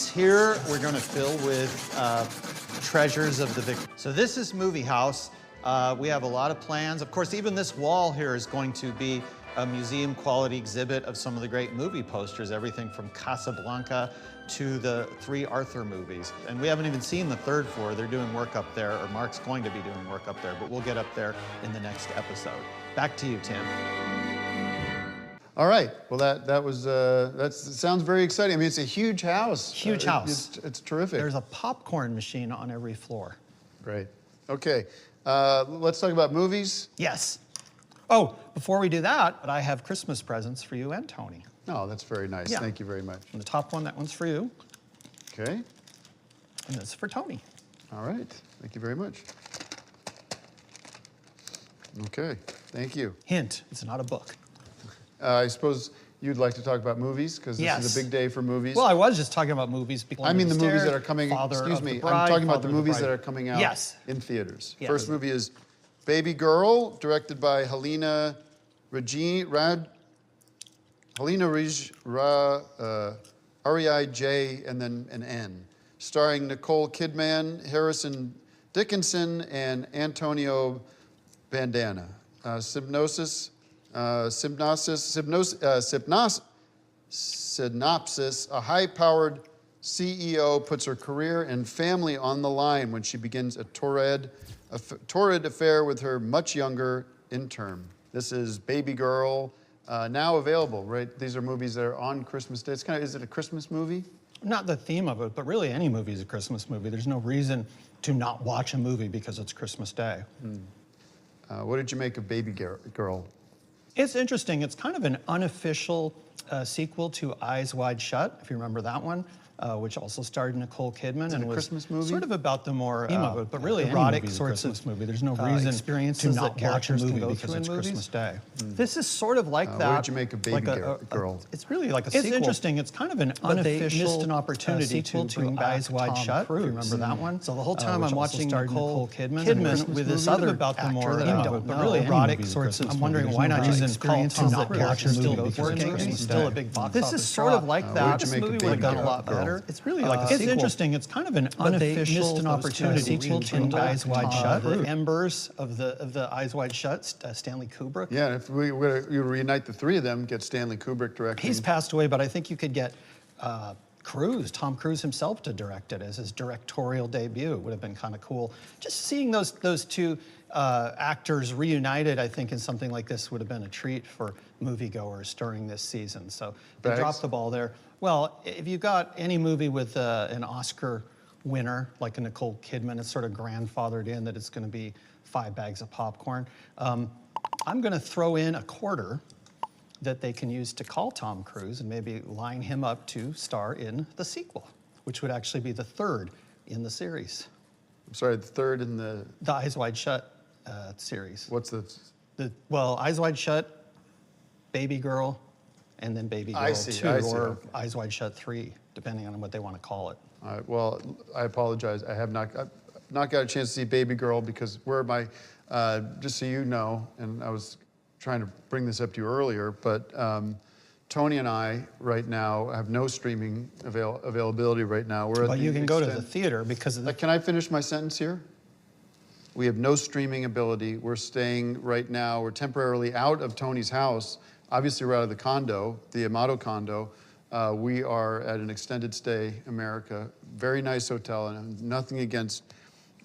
This here we're going to fill with treasures of the victim. So this is Movie House. We have a lot of plans. Of course, even this wall here is going to be a museum quality exhibit of some of the great movie posters, everything from Casablanca to the 3 Arthur movies. And we haven't even seen the 3rd floor. They're doing work up there, or Mark's going to be doing work up there, but we'll get up there in the next episode. Back to you, Tim. All right. Well, that sounds very exciting. I mean, it's a huge house. Huge house. It's terrific. There's a popcorn machine on every floor. Great. Okay. Let's talk about movies. Yes. Oh, before we do that, I have Christmas presents for you and Tony. Oh, that's very nice. Yeah. Thank you very much. And the top one, that one's for you. Okay. And this is for Tony. All right. Thank you very much. Okay. Thank you. Hint, it's not a book. I suppose you'd like to talk about movies, because this is a big day for movies. Well, I was just talking about movies. I mean the movies that are coming, excuse me, I'm talking about the movies that are coming out in theaters. Yeah. First movie is Baby Girl, directed by Helena R-E-I-J, and then an N. Starring Nicole Kidman, Harrison Dickinson, and Antonio Banderas. Synopsis, a high-powered CEO puts her career and family on the line when she begins a torrid affair with her much younger intern. This is Baby Girl, now available, right? These are movies that are on Christmas Day. It's kind of, is it a Christmas movie? Not the theme of it, but really any movie is a Christmas movie. There's no reason to not watch a movie because it's Christmas Day. What did you make of Baby Girl? It's interesting. It's kind of an unofficial sequel to Eyes Wide Shut, if you remember that one, which also starred Nicole Kidman and was Christmas movie? Sort of about the more but really erotic sorts of movie. There's no reason experiences to not watch a movie because it's Christmas Day. This is sort of like that. What did you make of Baby Girl? It's really like a sequel. It's interesting. It's kind of an unofficial missed an opportunity sequel to bring to Eyes Wide Shut. If you remember that one? So the whole time I'm watching Nicole Kidman with this other about the more erotic sorts of. I'm wondering why not use experiences that characters still working. It's still a big box. This is sort of like that. This movie would have done a lot better. It's really like a sequel. It's interesting. It's kind of an unofficial missed an opportunity to Eyes Wide Shut. The embers of the Eyes Wide Shut, Stanley Kubrick. Yeah, if you reunite the 3 of them, get Stanley Kubrick directing. He's passed away, but I think you could get Tom Cruise himself to direct it as his directorial debut. It would have been kind of cool. Just seeing those 2 actors reunited, I think, in something like this would have been a treat for moviegoers during this season. So they dropped the ball there. Well, if you've got any movie with an Oscar winner, like a Nicole Kidman, it's sort of grandfathered in that it's going to be 5 bags of popcorn. I'm going to throw in a quarter that they can use to call Tom Cruise and maybe line him up to star in the sequel, which would actually be the 3rd in the series. I'm sorry, the 3rd in the Eyes Wide Shut series. What's the? Well, Eyes Wide Shut, Baby Girl, and then Baby Girl 2, or Eyes Wide Shut 3, depending on what they want to call it. All right, well, I apologize. I've not got a chance to see Baby Girl because just so you know, and I was trying to bring this up to you earlier, but Tony and I right now have no streaming availability right now. But you can go to the theater because of the... Can I finish my sentence here? We have no streaming ability. We're staying right now, we're temporarily out of Tony's house. Obviously, we're out of the condo, the Amato condo. We are at an extended stay America, very nice hotel, and nothing against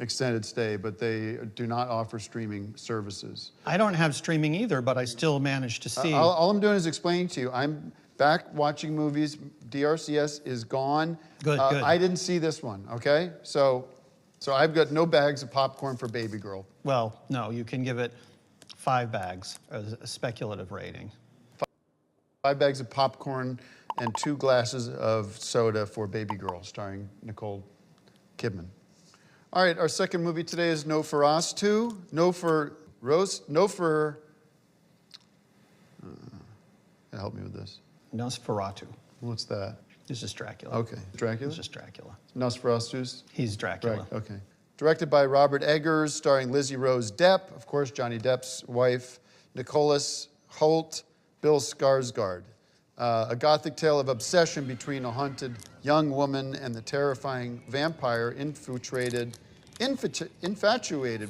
extended stay, but they do not offer streaming services. I don't have streaming either, but I still managed to see. All I'm doing is explaining to you. I'm back watching movies. DRCS is gone. Good. I didn't see this one, okay? So I've got no bags of popcorn for Baby Girl. Well, no, you can give it 5 bags as a speculative rating. 5 bags of popcorn and 2 glasses of soda for Baby Girl, starring Nicole Kidman. All right, our second movie today is Nosferatu. Help me with this. Nosferatu. What's that? It's just Dracula. Okay, Dracula? It's just Dracula. Nosferatu? He's Dracula. Right, okay. Directed by Robert Eggers, starring Lizzie Rose Depp, of course, Johnny Depp's wife, Nicholas Hoult, Bill Skarsgård. A gothic tale of obsession between a haunted young woman and the terrifying vampire infatuated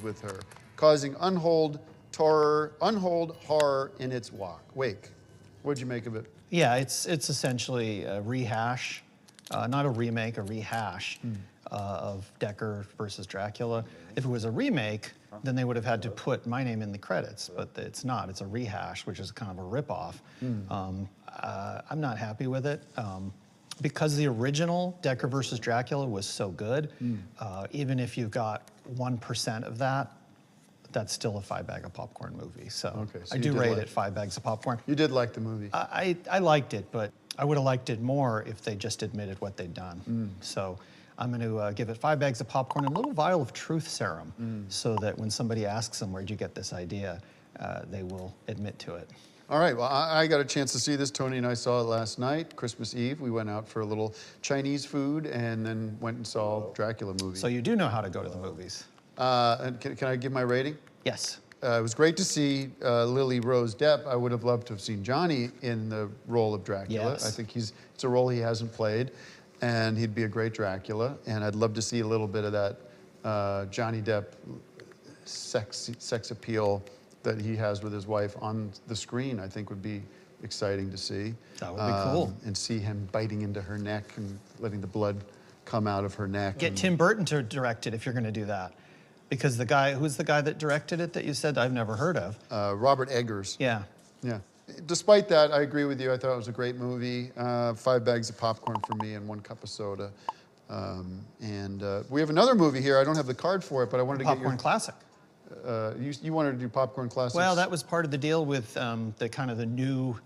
with her, causing untold horror in its wake. What'd you make of it? Yeah, it's essentially a rehash, not a remake, a rehash of Decker versus Dracula. If it was a remake, then they would have had to put my name in the credits, but it's not. It's a rehash, which is kind of a ripoff. I'm not happy with it. Because the original Decker versus Dracula was so good, even if you got 1% of that, that's still a 5 bag of popcorn movie. So, Okay, so I you do did rate like it 5 bags of popcorn. You did like the movie. I liked it, but I would have liked it more if they just admitted what they'd done. So I'm going to give it 5 bags of popcorn and a little vial of truth serum so that when somebody asks them, where'd you get this idea, they will admit to it. All right, well, I got a chance to see this. Tony and I saw it last night, Christmas Eve. We went out for a little Chinese food and then went and saw Dracula movie. So you do know how to go to the movies? And can I give my rating? Yes. It was great to see Lily Rose Depp. I would have loved to have seen Johnny in the role of Dracula. Yes. I think it's a role he hasn't played, and he'd be a great Dracula. And I'd love to see a little bit of that Johnny Depp sex appeal that he has with his wife on the screen. I think would be exciting to see. That would be cool. And see him biting into her neck and letting the blood come out of her neck. Get Tim Burton to direct it if you're going to do that. Because who's the guy that directed it that you said I've never heard of? Robert Eggers. Yeah. Yeah. Despite that, I agree with you. I thought it was a great movie. 5 bags of popcorn for me and 1 cup of soda. We have another movie here. I don't have the card for it, but I wanted to get your... Popcorn Classic. You wanted to do Popcorn Classics? Well, that was part of the deal with the kind of the new...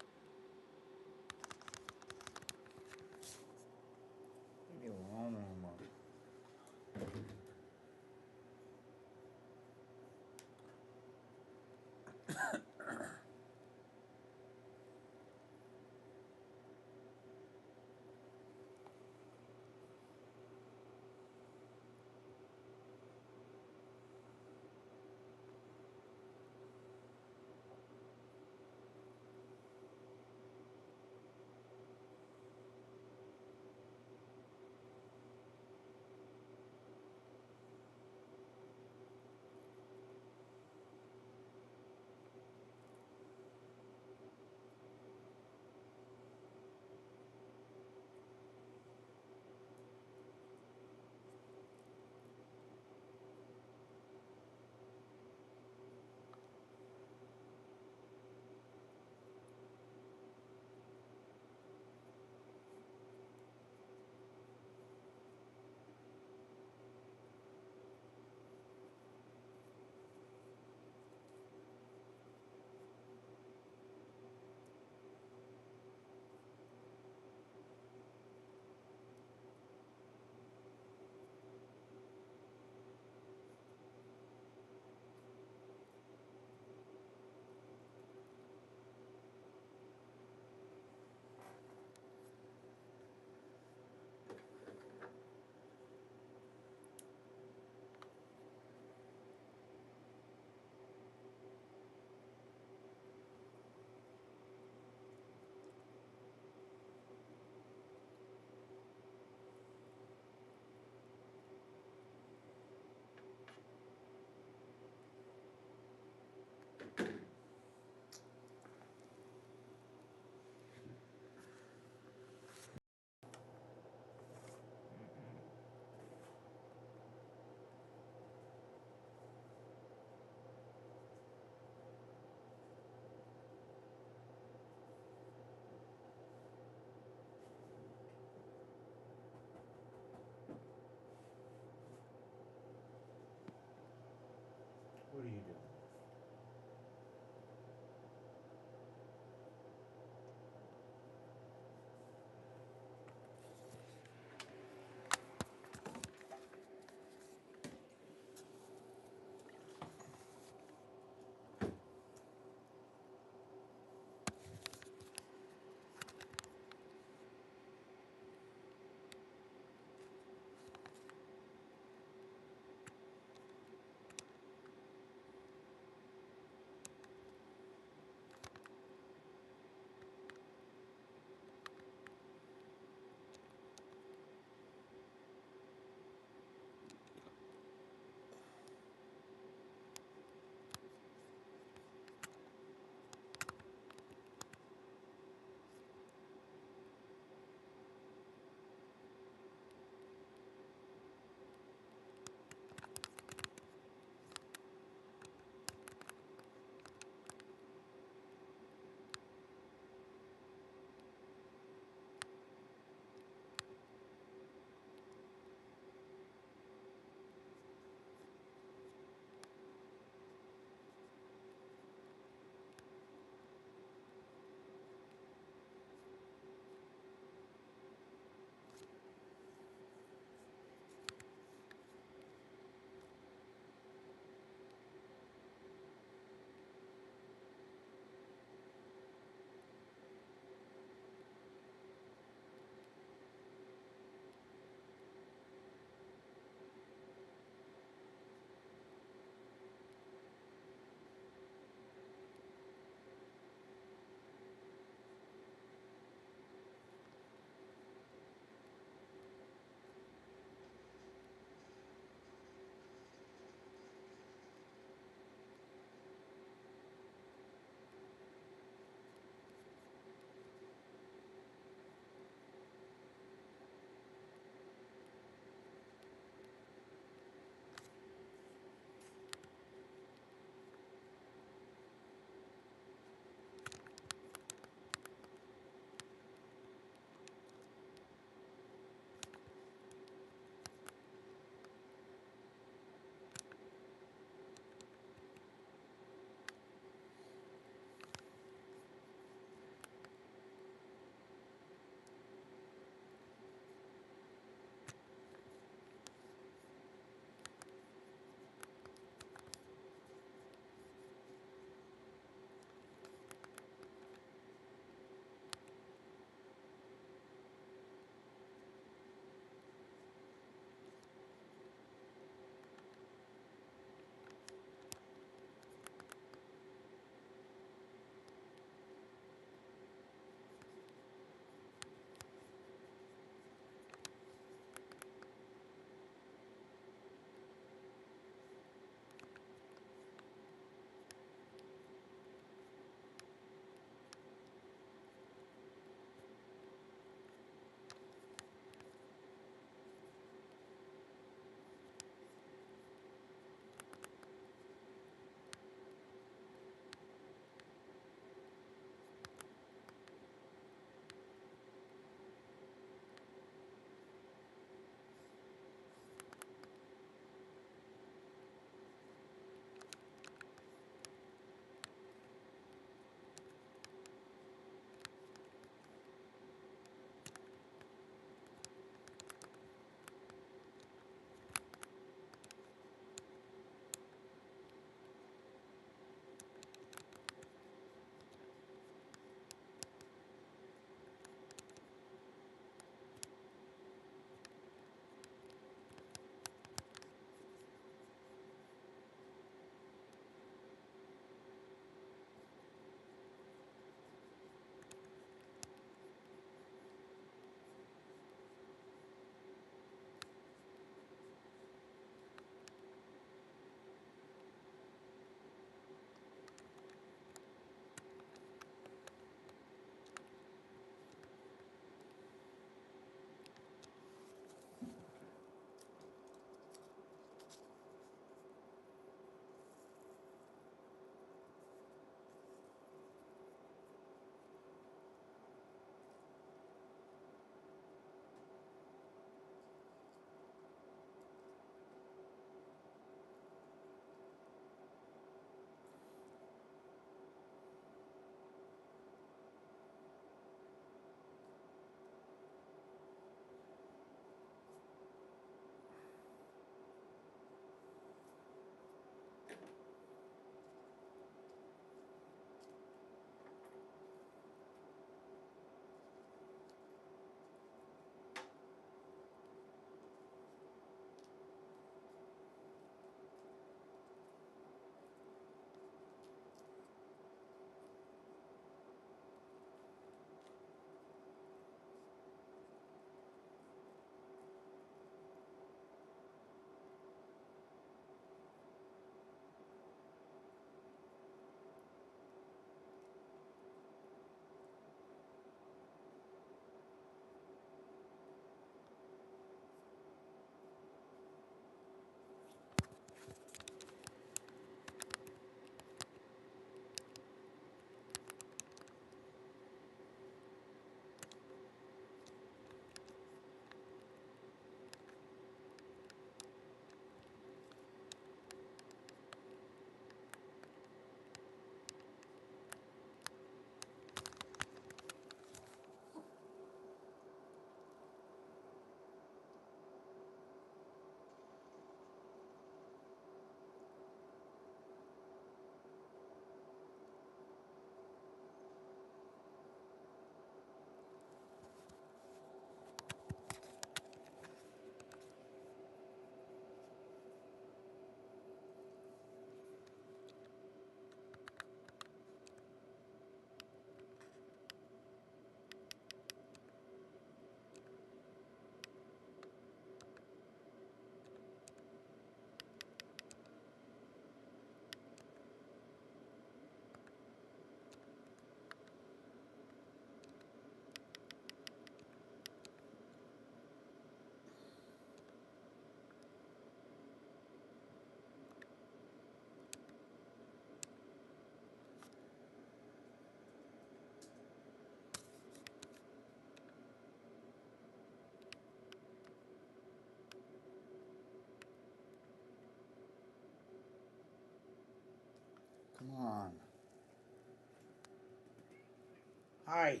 Hi.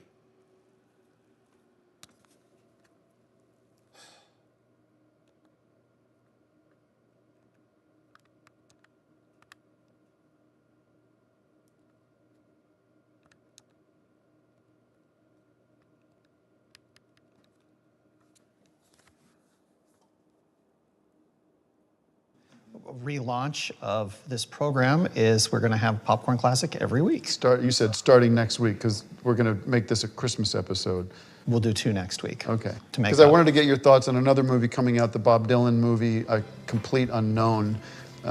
Relaunch of this program is we're going to have Popcorn Classic every week. You said starting next week, because we're going to make this a Christmas episode. We'll do 2 next week. Okay. To make Because I up. wanted to get your thoughts on another movie coming out, the Bob Dylan movie, A Complete Unknown,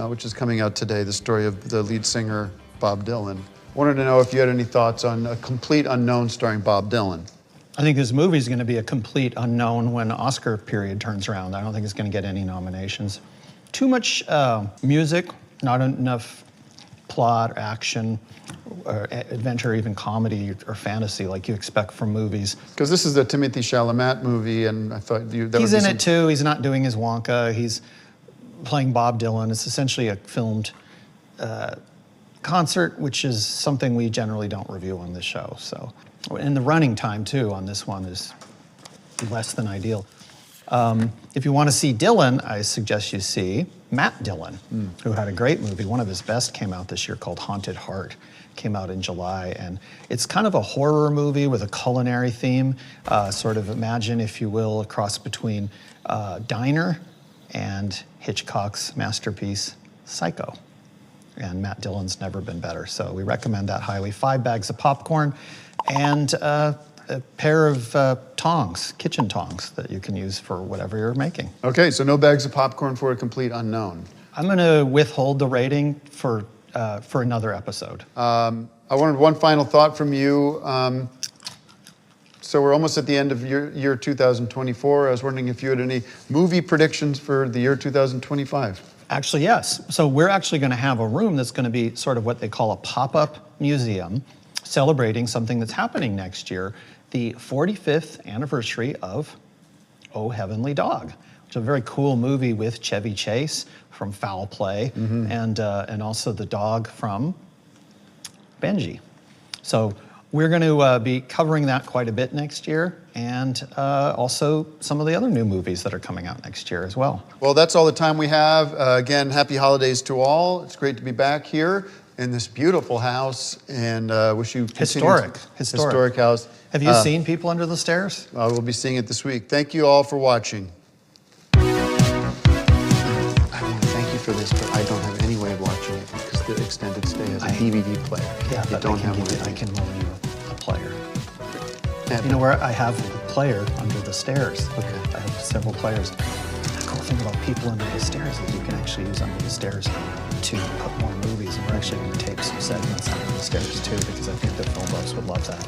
which is coming out today, the story of the lead singer, Bob Dylan. Wanted to know if you had any thoughts on A Complete Unknown starring Bob Dylan. I think this movie is going to be a complete unknown when Oscar period turns around. I don't think it's going to get any nominations. Too much music, not enough plot, action, or adventure, even comedy or fantasy like you expect from movies. Because this is a Timothée Chalamet movie, and I thought that He's would be in it too. He's not doing his Wonka. He's playing Bob Dylan. It's essentially a filmed concert, which is something we generally don't review on this show. So, and the running time too on this one is less than ideal. If you want to see Dylan, I suggest you see Matt Dillon, who had a great movie. One of his best came out this year called Haunted Heart. Came out in July, and it's kind of a horror movie with a culinary theme. Sort of imagine, if you will, a cross between Diner and Hitchcock's masterpiece, Psycho. And Matt Dillon's never been better, so we recommend that highly. 5 bags of popcorn and a pair of tongs, kitchen tongs, that you can use for whatever you're making. Okay, so no bags of popcorn for A Complete Unknown. I'm going to withhold the rating for another episode. I wanted one final thought from you. So we're almost at the end of year 2024. I was wondering if you had any movie predictions for the year 2025. Actually, yes. So we're actually going to have a room that's going to be sort of what they call a pop-up museum, celebrating something that's happening next year, the 45th anniversary of Oh Heavenly Dog, which is a very cool movie with Chevy Chase from Foul Play, and also the dog from Benji. So we're going to be covering that quite a bit next year, and also some of the other new movies that are coming out next year as well. Well, that's all the time we have. Again, happy holidays to all. It's great to be back here in this beautiful house, and wish you Historic house. Have you seen People Under the Stairs? We'll be seeing it this week. Thank you all for watching. I want to thank you for this, but I don't have any way of watching it because the extended stay has a DVD player. Yeah, you but don't have one. I can loan you a player. Yeah, You know where I have a player under the stairs? Okay. I have several players. The cool thing about People Under the Stairs is you can actually use Under the Stairs to put more movies, and we're actually going to tape some segments Under the Stairs too, because I think the film buffs would love that.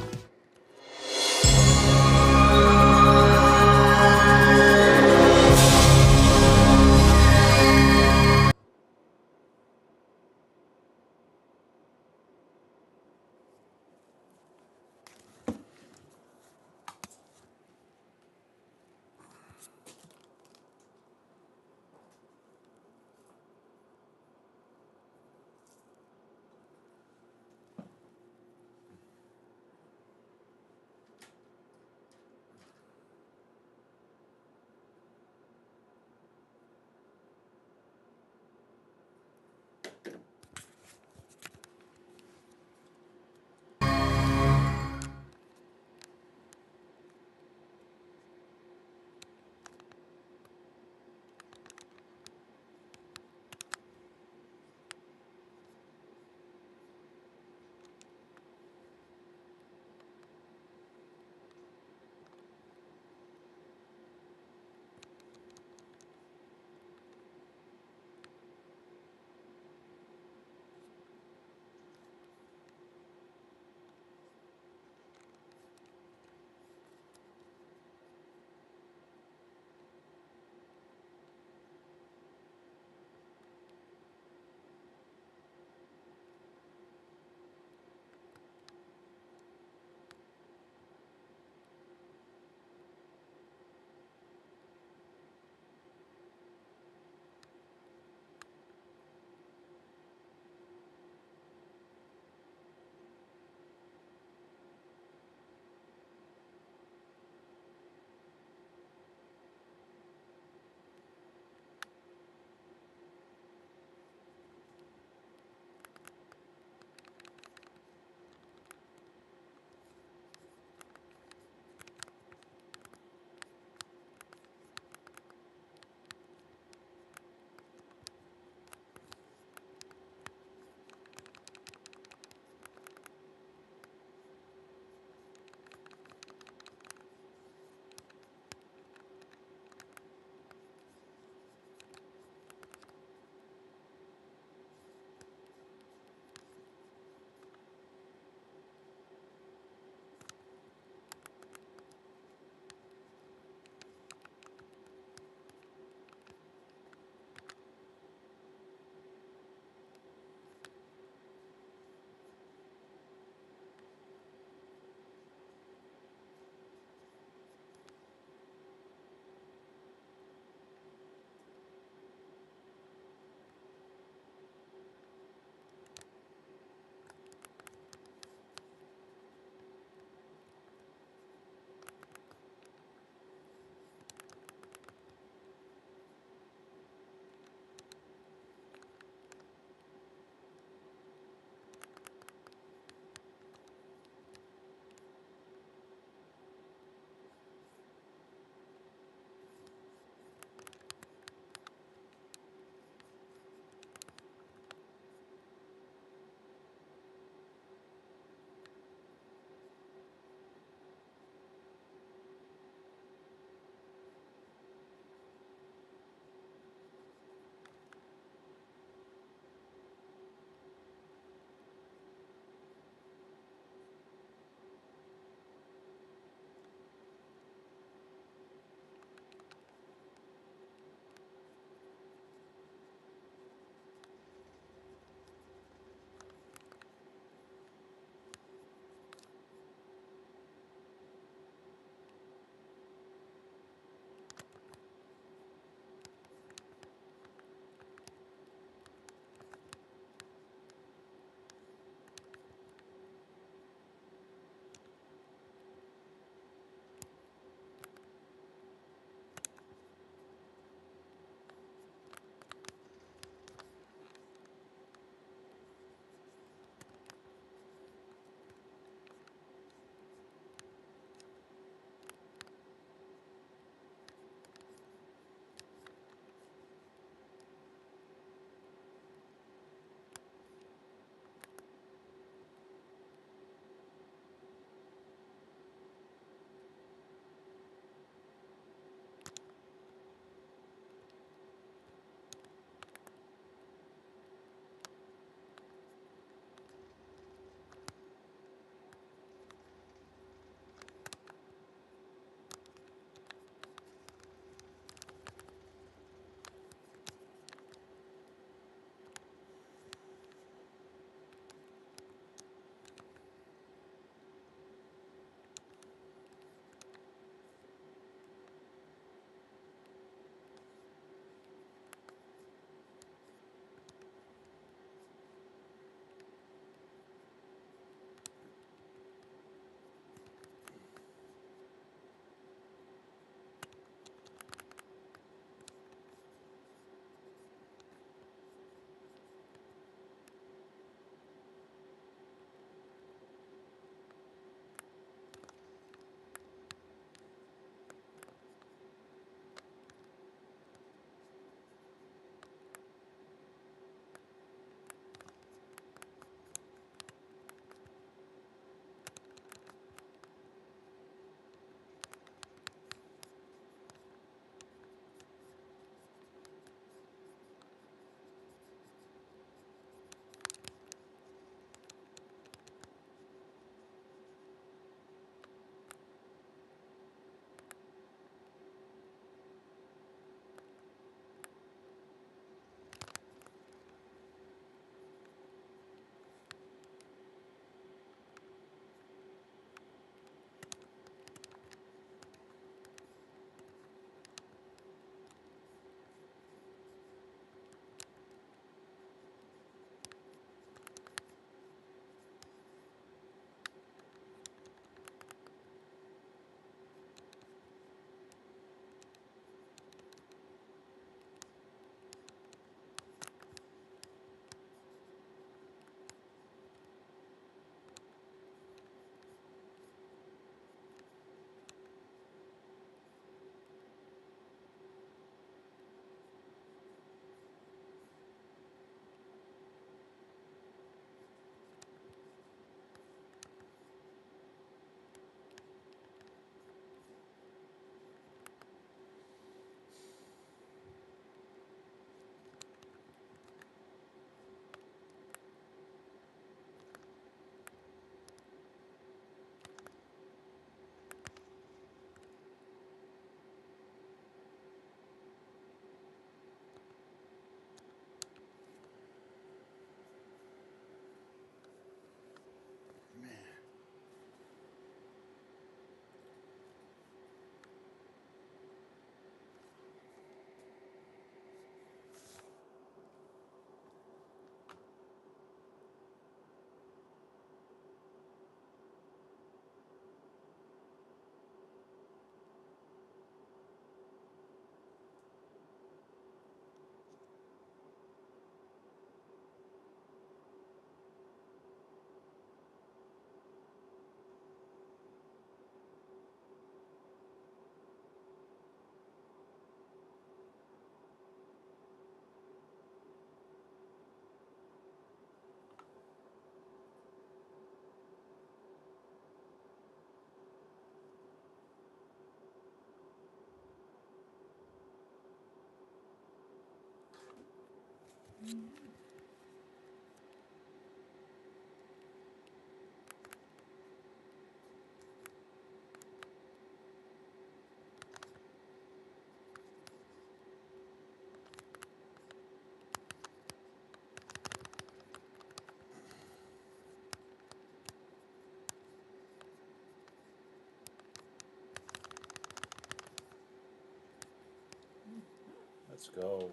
Let's go.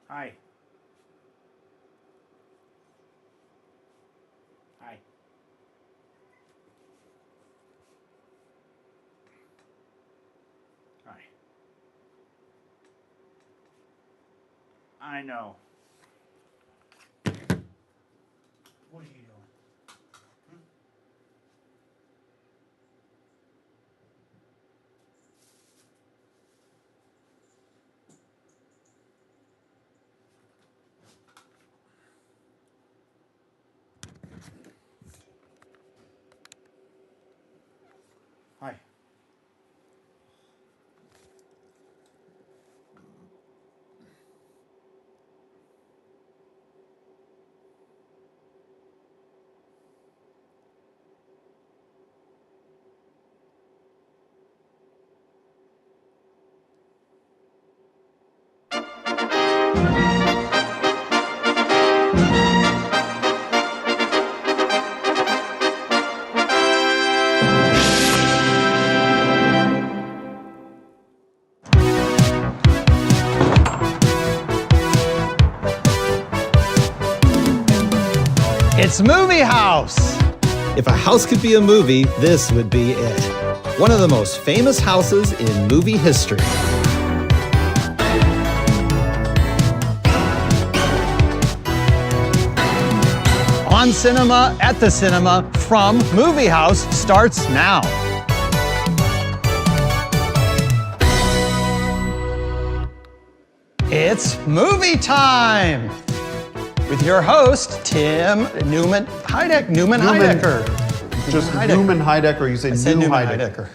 Hi. Hi. Hi. I know. What are you doing? Hi. It's Movie House! If a house could be a movie, this would be it. One of the most famous houses in movie history. On cinema, at the cinema, from Movie House starts now. It's movie time! With your host, Tim Newman Heidecker. Just Heidecker. Newman Heidecker, you say I said New Newman Heidecker.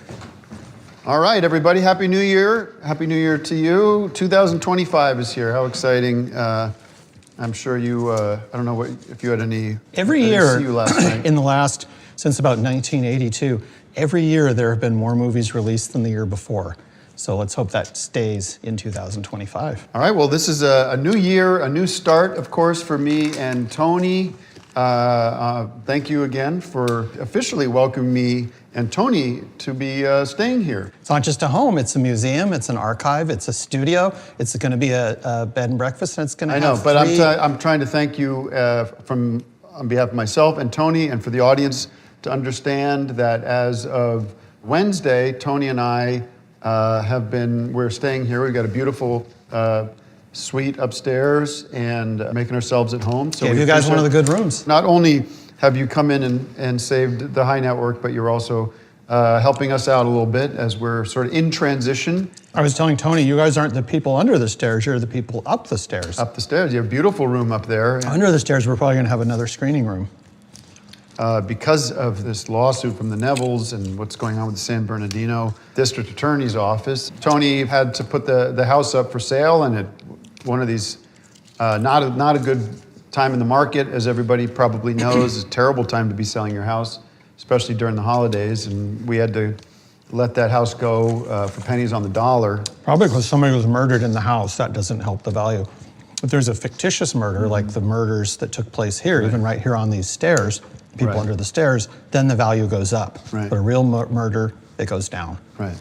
All right, everybody, Happy New Year. Happy New Year to you. 2025 is here. How exciting. I'm sure you, I don't know if you had any. Every I didn't year, see you last night. since about 1982, every year there have been more movies released than the year before. So let's hope that stays in 2025. All right, well, this is a new year, a new start, of course, for me and Tony. Thank you again for officially welcoming me and Tony to be staying here. It's not just a home, it's a museum, it's an archive, it's a studio, it's going to be a bed and breakfast, and it's going to have I know, but three... I'm trying to thank you on behalf of myself and Tony and for the audience to understand that as of Wednesday, Tony and I we're staying here. We've got a beautiful suite upstairs and making ourselves at home. So Gave you guys one of the good rooms. Not only have you come in and saved the high network, but you're also helping us out a little bit as we're sort of in transition. I was telling Tony, you guys aren't the people under the stairs, you're the people up the stairs. Up the stairs. You have a beautiful room up there. Under the stairs, we're probably going to have another screening room. Because of this lawsuit from the Nevilles and what's going on with the San Bernardino District Attorney's Office, Tony had to put the house up for sale, and one of these, not a good time in the market, as everybody probably knows. It's a terrible time to be selling your house, especially during the holidays, and we had to let that house go for pennies on the dollar. Probably because somebody was murdered in the house, that doesn't help the value. If there's a fictitious murder, like the murders that took place here, even right here on these stairs, people Right. under the stairs, then the value goes up. Right. But a real murder, it goes down. Right,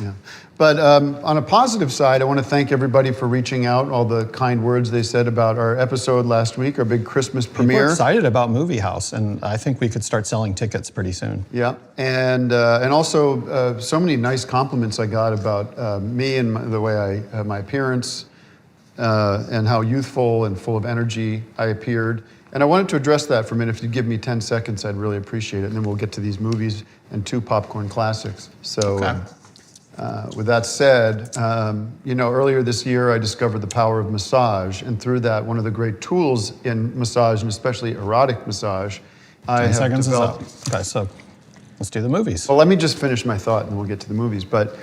yeah. But on a positive side, I want to thank everybody for reaching out, all the kind words they said about our episode last week, our big Christmas People are premiere. excited about Movie House, and I think we could start selling tickets pretty soon. Yeah, and also so many nice compliments I got about me and the way my appearance, and how youthful and full of energy I appeared. And I wanted to address that for a minute. If you'd give me 10 seconds, I'd really appreciate it. And then we'll get to these movies and 2 popcorn classics. So Okay. with that said, earlier this year I discovered the power of massage. And through that, one of the great tools in massage, and especially erotic massage, I 10 have seconds developed. is up. Okay, so let's do the movies. Well, let me just finish my thought and then we'll get to the movies. But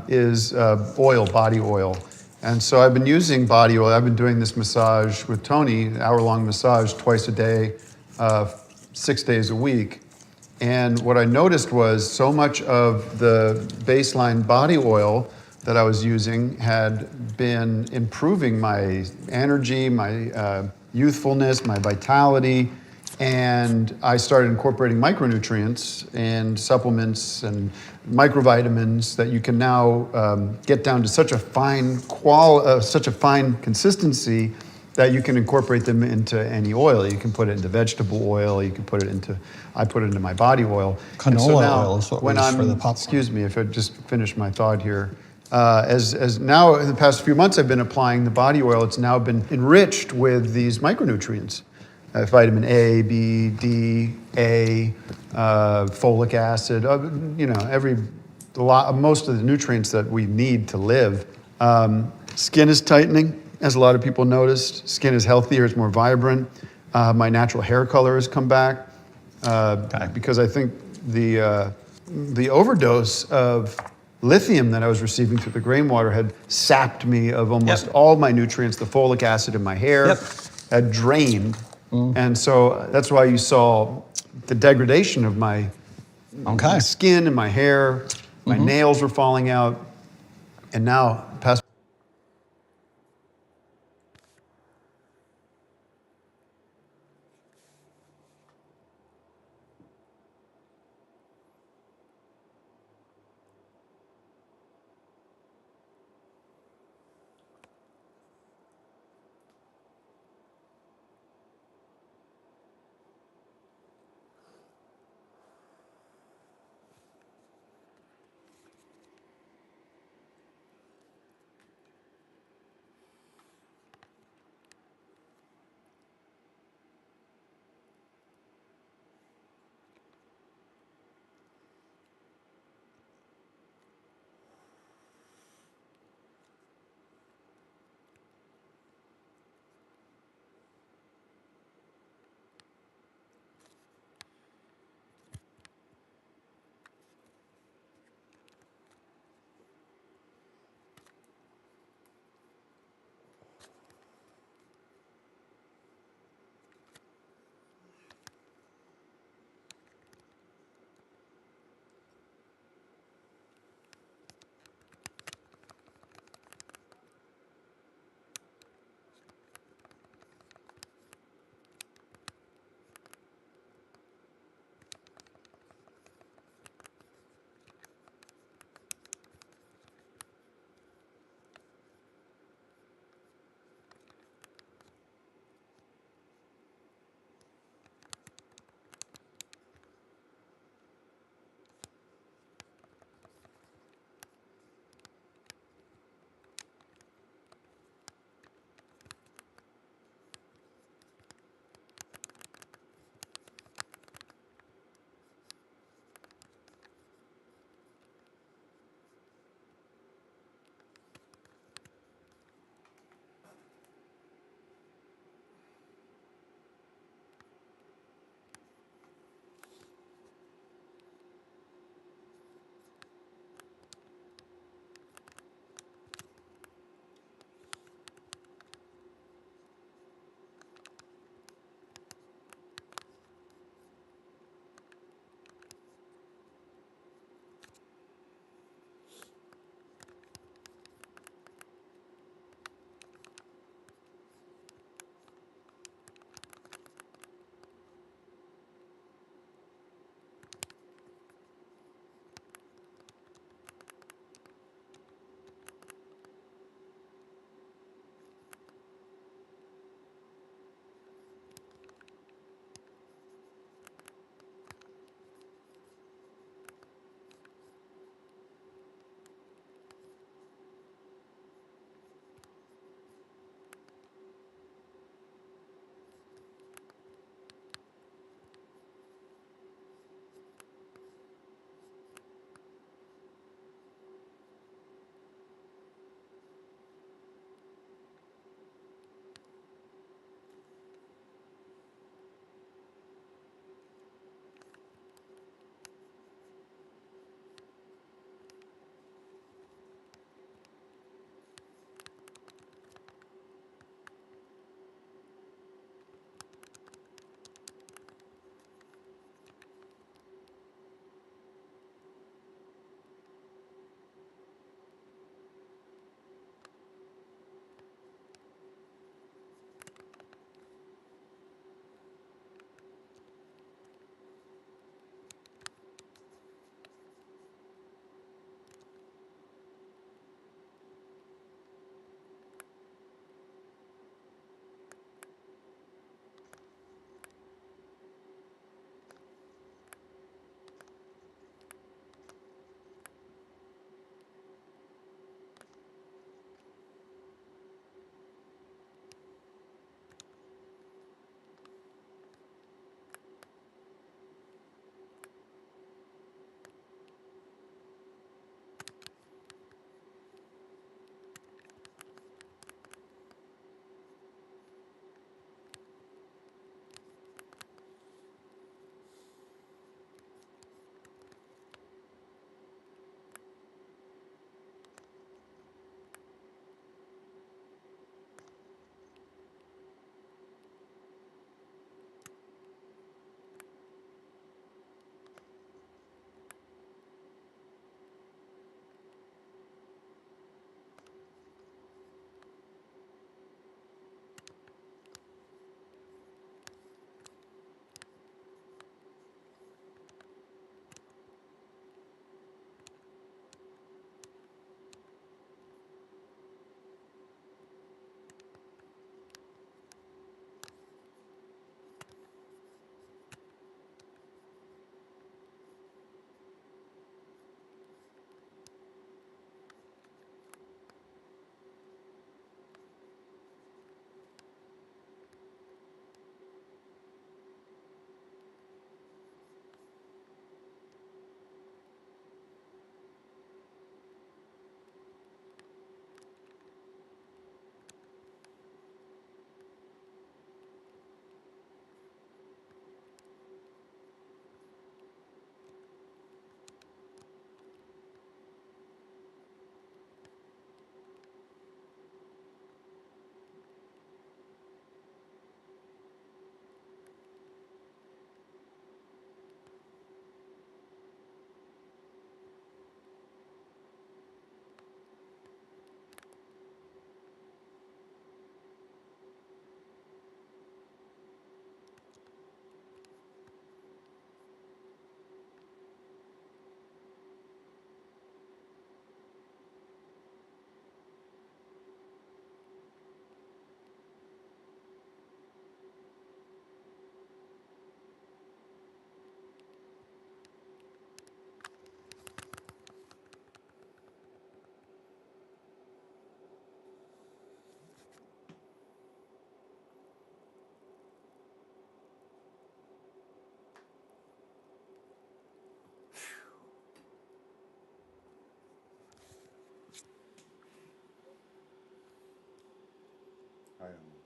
is oil, body oil. And so I've been using body oil. I've been doing this massage with Tony, hour-long massage, twice a day, 6 days a week. And what I noticed was so much of the baseline body oil that I was using had been improving my energy, my youthfulness, my vitality. And I started incorporating micronutrients and supplements and microvitamins that you can now get down to such a fine consistency that you can incorporate them into any oil. You can put it into vegetable oil. You can put it into, I put it into my body oil. And so Canola now, oil is what we when use for the I'm, popcorn. excuse me, if I just finish my thought here. As now, in the past few months, I've been applying the body oil. It's now been enriched with these micronutrients. Vitamin A, B, D, A, folic acid, most of the nutrients that we need to live. Skin is tightening, as a lot of people noticed. Skin is healthier, it's more vibrant. My natural hair color has come back because I think the overdose of lithium that I was receiving through the grain water had sapped me of almost all my nutrients. The folic acid in my hair had drained. And so that's why you saw the degradation of my skin and my hair. My nails were falling out. And now, past I don't know.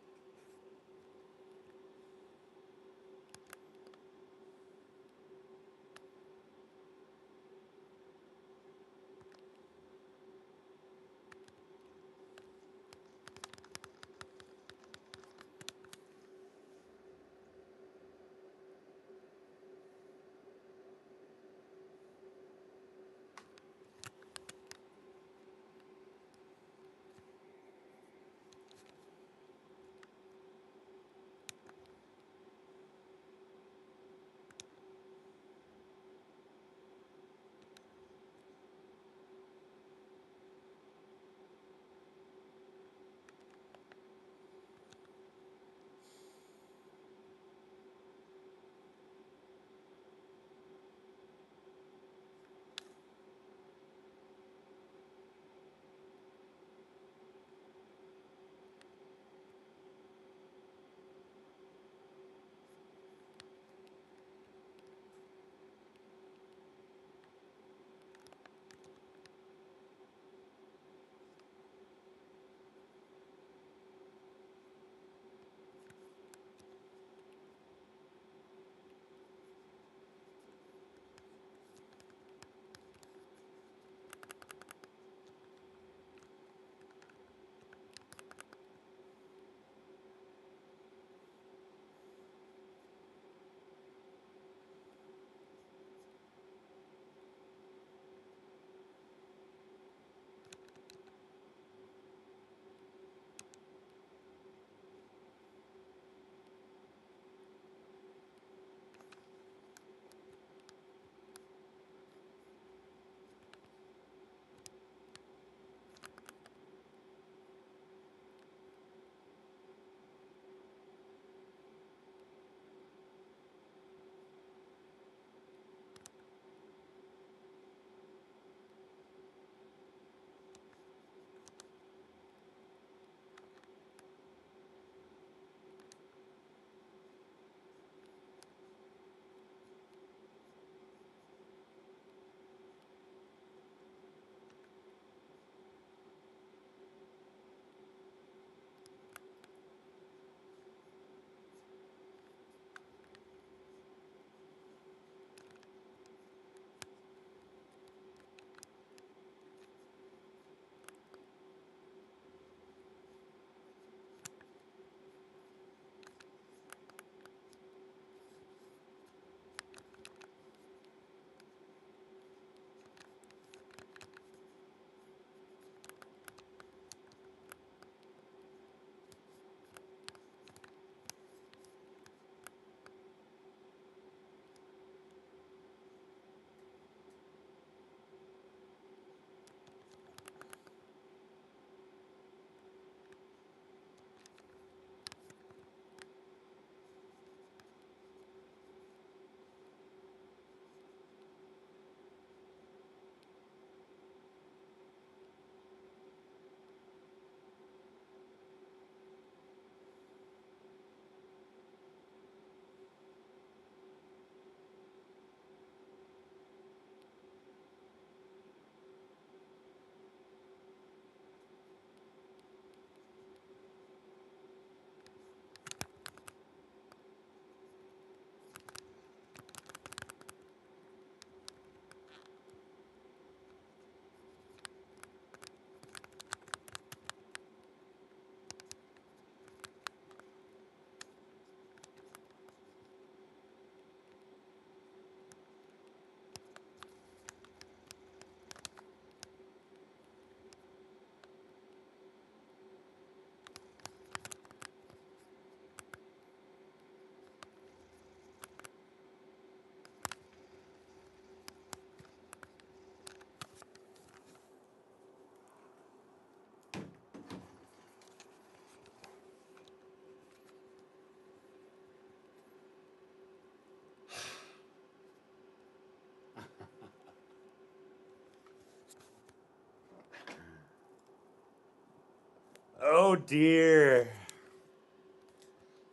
Oh dear.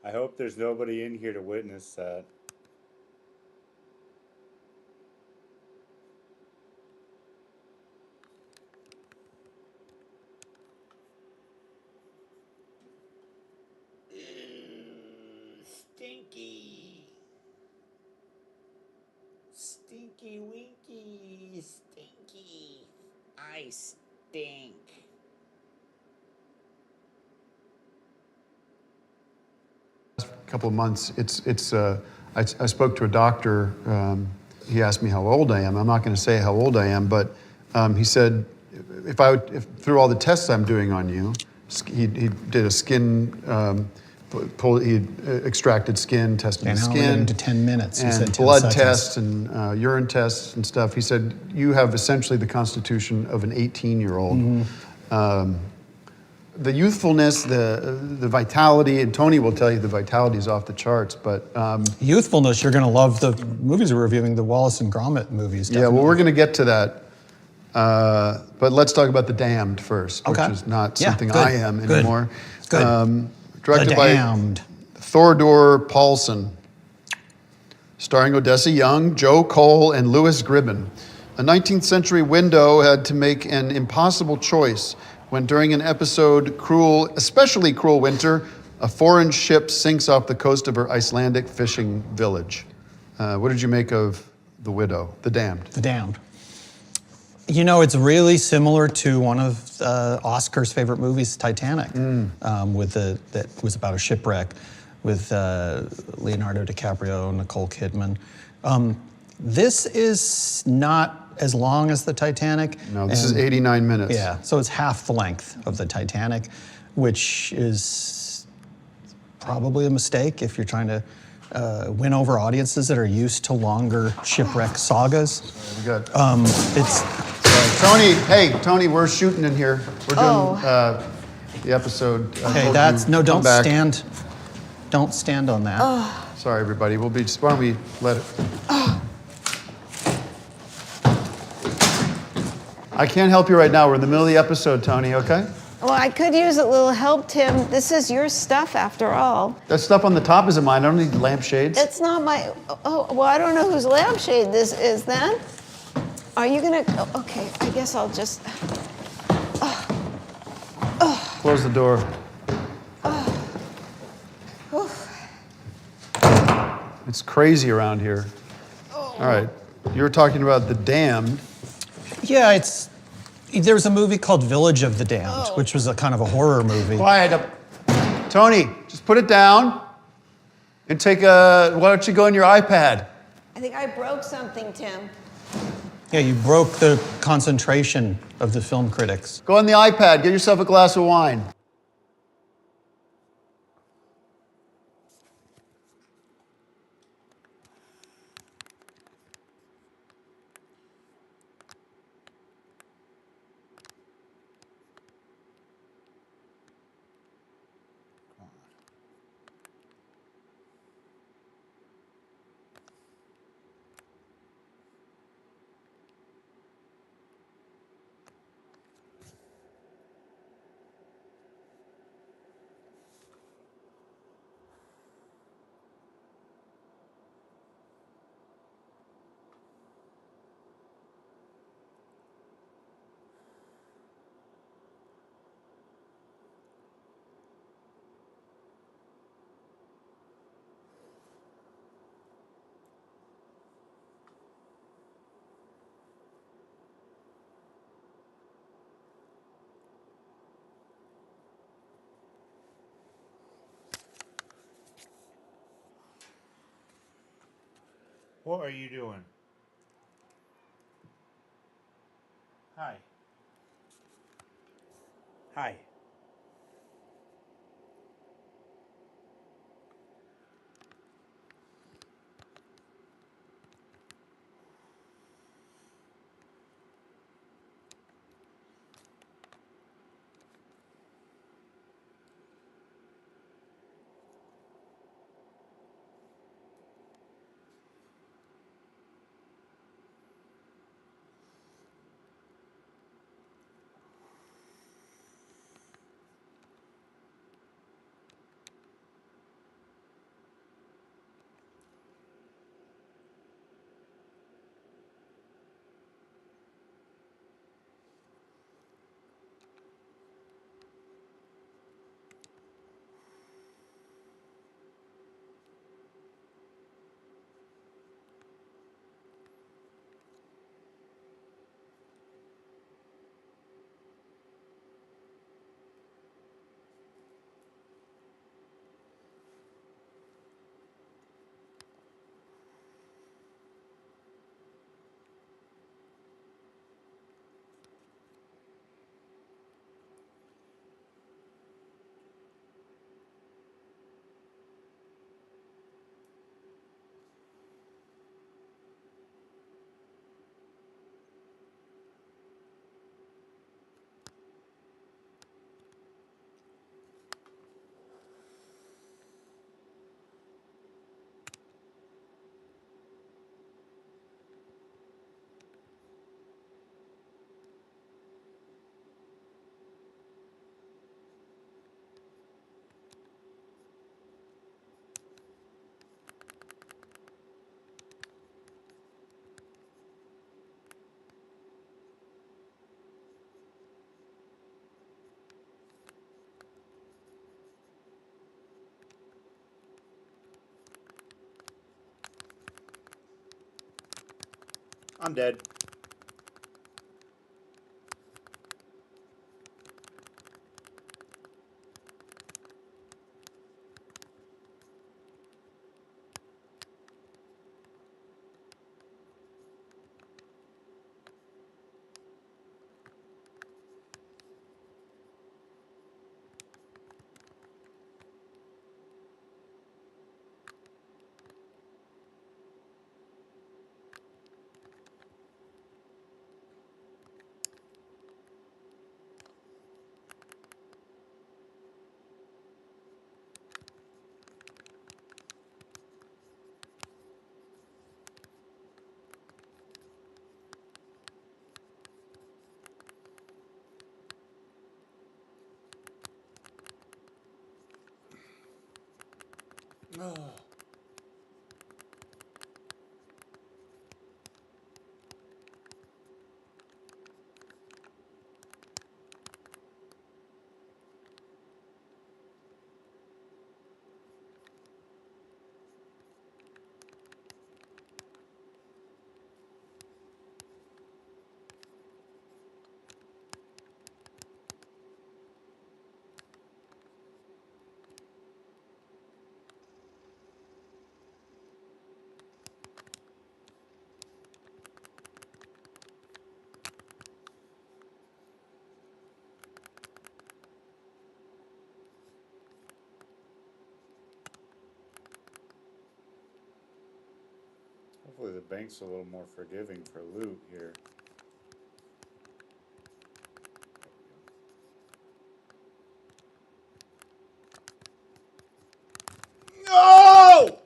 I hope there's nobody in here to witness that. Tinky Winky, stinky. I stink. Couple of months, I spoke to a doctor. He asked me how old I am. I'm not going to say how old I am, but he said, if through all the tests I'm doing on you, he did a skin, he extracted skin, tested the skin. To 10 minutes. And said 10 blood seconds. tests and urine tests and stuff. He said, you have essentially the constitution of an 18-year-old. The youthfulness, the vitality, and Tony will tell you the vitality is off the charts, but... Youthfulness, you're going to love the movies we're reviewing, the Wallace and Gromit movies. Yeah, well, we're going to get to that. But let's talk about The Damned first, which is not something I am anymore. Good. Directed by Thordor Paulson, starring Odessa Young, Joe Cole, and Louis Gribben. A 19th century window had to make an impossible choice when during an episode, especially cruel winter, a foreign ship sinks off the coast of her Icelandic fishing village. What did you make of The Widow, The Damned? The Damned. You know, it's really similar to one of Oscar's favorite movies, Titanic, that was about a shipwreck with Leonardo DiCaprio, Nicole Kidman. This is not as long as the Titanic. No, this is 89 minutes. Yeah, so it's half the length of the Titanic, which is probably a mistake if you're trying to win over audiences that are used to longer shipwreck sagas. We got. It's Tony, hey, Tony, we're shooting in here. We're doing the episode. okay. Don't stand. Don't stand on that. Sorry, everybody. Why don't we let it? I can't help you right now. We're in the middle of the episode, Tony, okay? Well, I could use a little help, Tim. This is your stuff, after all. That stuff on the top isn't mine. I don't need lampshades. It's not my... Oh, well, I don't know whose lampshade this is, then. Are you gonna... Oh, okay, I guess I'll just... Close the door. It's crazy around here. All right. You were talking about The Damned. Yeah, there's a movie called Village of the Damned, which was a kind of a horror movie. Quiet up. Tony, just put it down and why don't you go on your iPad? I think I broke something, Tim. Yeah, you broke the concentration of the film critics. Go on the iPad, get yourself a glass of wine. What are you doing? Hi. Hi. I'm dead. Oh. Hopefully the bank's a little more forgiving for loot here. No!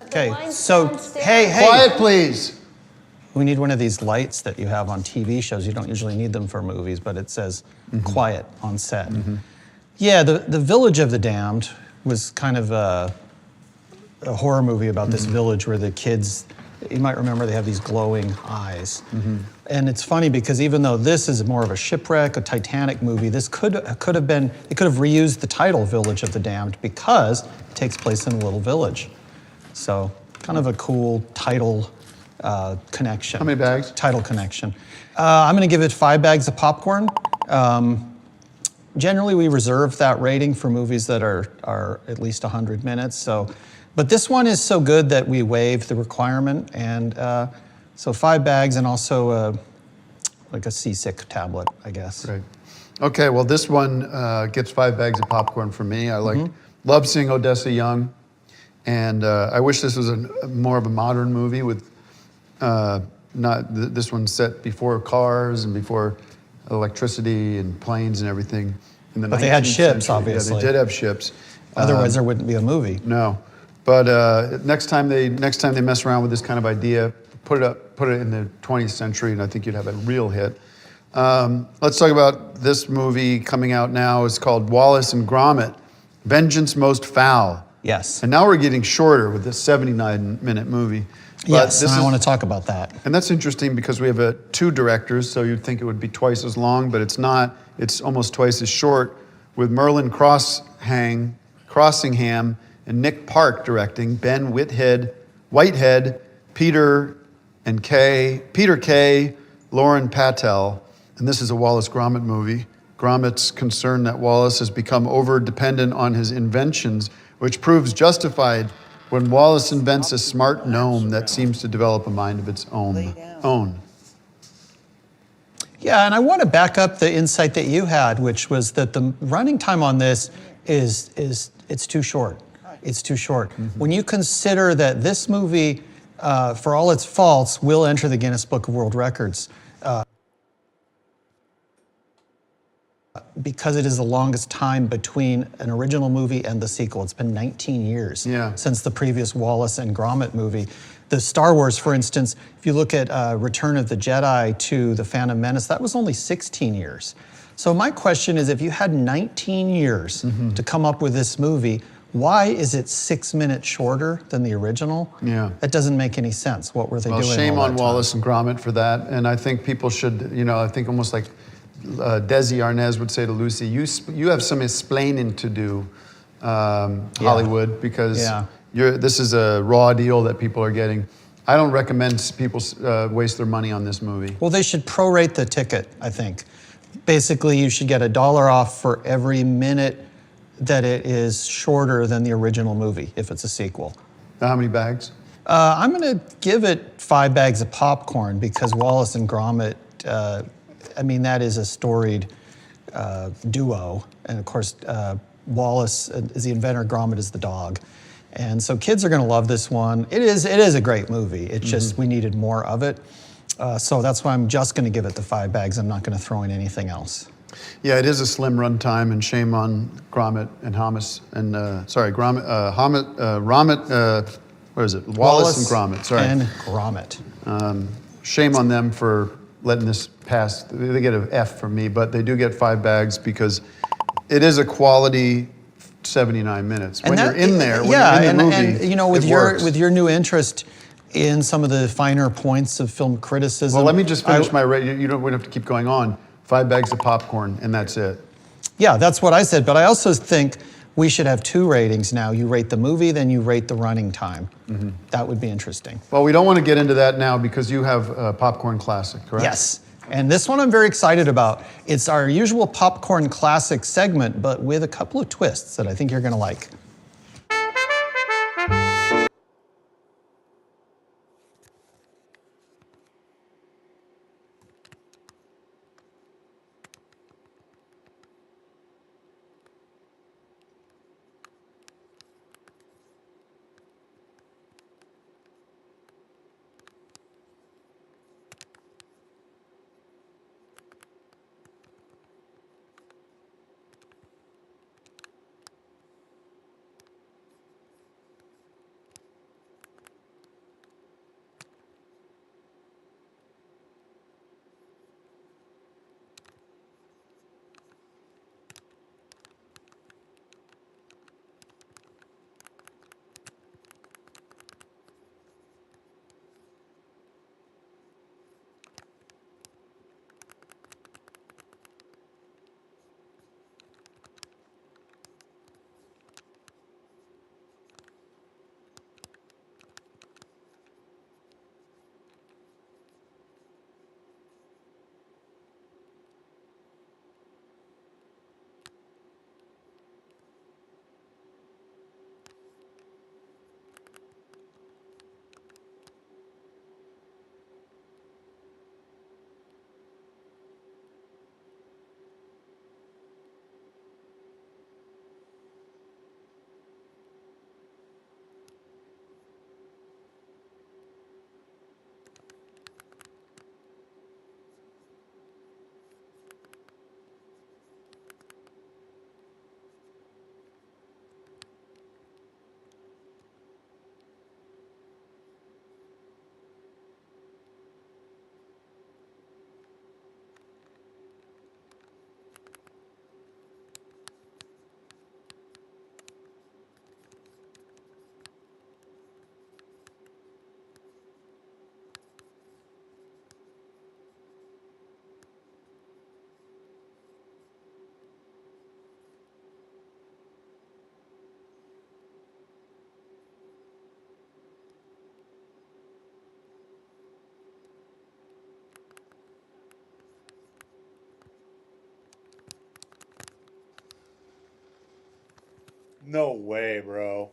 Okay, line's so, downstairs. hey, Quiet, please. we need one of these lights that you have on TV shows. You don't usually need them for movies, but it says quiet on set. Yeah, the Village of the Damned was kind of a horror movie about this village where the kids, you might remember, they have these glowing eyes. And it's funny because even though this is more of a shipwreck, a Titanic movie, this could have been, they could have reused the title Village of the Damned because it takes place in a little village. So kind of a cool title connection. How many bags? Title connection. I'm gonna give it 5 bags of popcorn. Generally, we reserve that rating for movies that are at least 100 minutes. So, but this one is so good that we waived the requirement, and so 5 bags and also like a seasick tablet, I guess. Great. Okay, well, this one gets 5 bags of popcorn from me. I love seeing Odessa Young, and I wish this was more of a modern movie with this one set before cars and before electricity and planes and everything. In the But they had 19th ships, century. obviously. Yeah, they did have ships. Otherwise, there wouldn't be a movie. No, but next time they mess around with this kind of idea, put it in the 20th century, and I think you'd have a real hit. Let's talk about this movie coming out now. It's called Wallace and Gromit, Vengeance Most Foul. Yes. And now we're getting shorter with this 79-minute movie. But Yes, this and I is- want to talk about that. And that's interesting because we have two directors, so you'd think it would be twice as long, but it's not. It's almost twice as short, with Merlin Crossingham and Nick Park directing, Ben Whitehead, Peter Kay, Lauren Patel, and this is a Wallace Gromit movie. Gromit's concerned that Wallace has become over-dependent on his inventions, which proves justified when Wallace invents a smart gnome that seems to develop a mind of its own. Yeah, and I want to back up the insight that you had, which was that the running time on this is it's too short. It's too short. When you consider that this movie, for all its faults, will enter the Guinness Book of World Records because it is the longest time between an original movie and the sequel. It's been 19 years since the previous Wallace and Gromit movie. The Star Wars, for instance, if you look at Return of the Jedi to The Phantom Menace, that was only 16 years. So my question is, if you had 19 years to come up with this movie, why is it 6 minutes shorter than the original? Yeah. That doesn't make any sense. What were they doing? Shame all on that time? Wallace and Gromit for that. And I think people should, I think almost like Desi Arnaz would say to Lucy, you have some explaining to do, Hollywood, because this is a raw deal that people are getting. I don't recommend people waste their money on this movie. Well, they should prorate the ticket, I think. Basically, you should get $1 off for every minute that it is shorter than the original movie, if it's a sequel. How many bags? I'm going to give it 5 bags of popcorn because Wallace and Gromit, that is a storied duo. And of course, Wallace is the inventor, Gromit is the dog. And so kids are going to love this one. It is a great movie. It's just we needed more of it. So that's why I'm just going to give it the 5 bags. I'm not going to throw in anything else. Yeah, it is a slim run time, and shame on Gromit and Wallace and Gromit. Sorry. And Gromit. Shame on them for letting this pass. They get an F from me, but they do get 5 bags because it is a quality 79 minutes. When you're in there, when you're in the movie, with your new interest in some of the finer points of film criticism. Well, let me just finish we don't have to keep going on. 5 bags of popcorn, and that's it. Yeah, that's what I said, but I also think we should have 2 ratings now. You rate the movie, then you rate the running time. That would be interesting. Well, we don't want to get into that now because you have Popcorn Classic, correct? Yes, and this one I'm very excited about. It's our usual Popcorn Classic segment, but with a couple of twists that I think you're gonna like. No way, bro.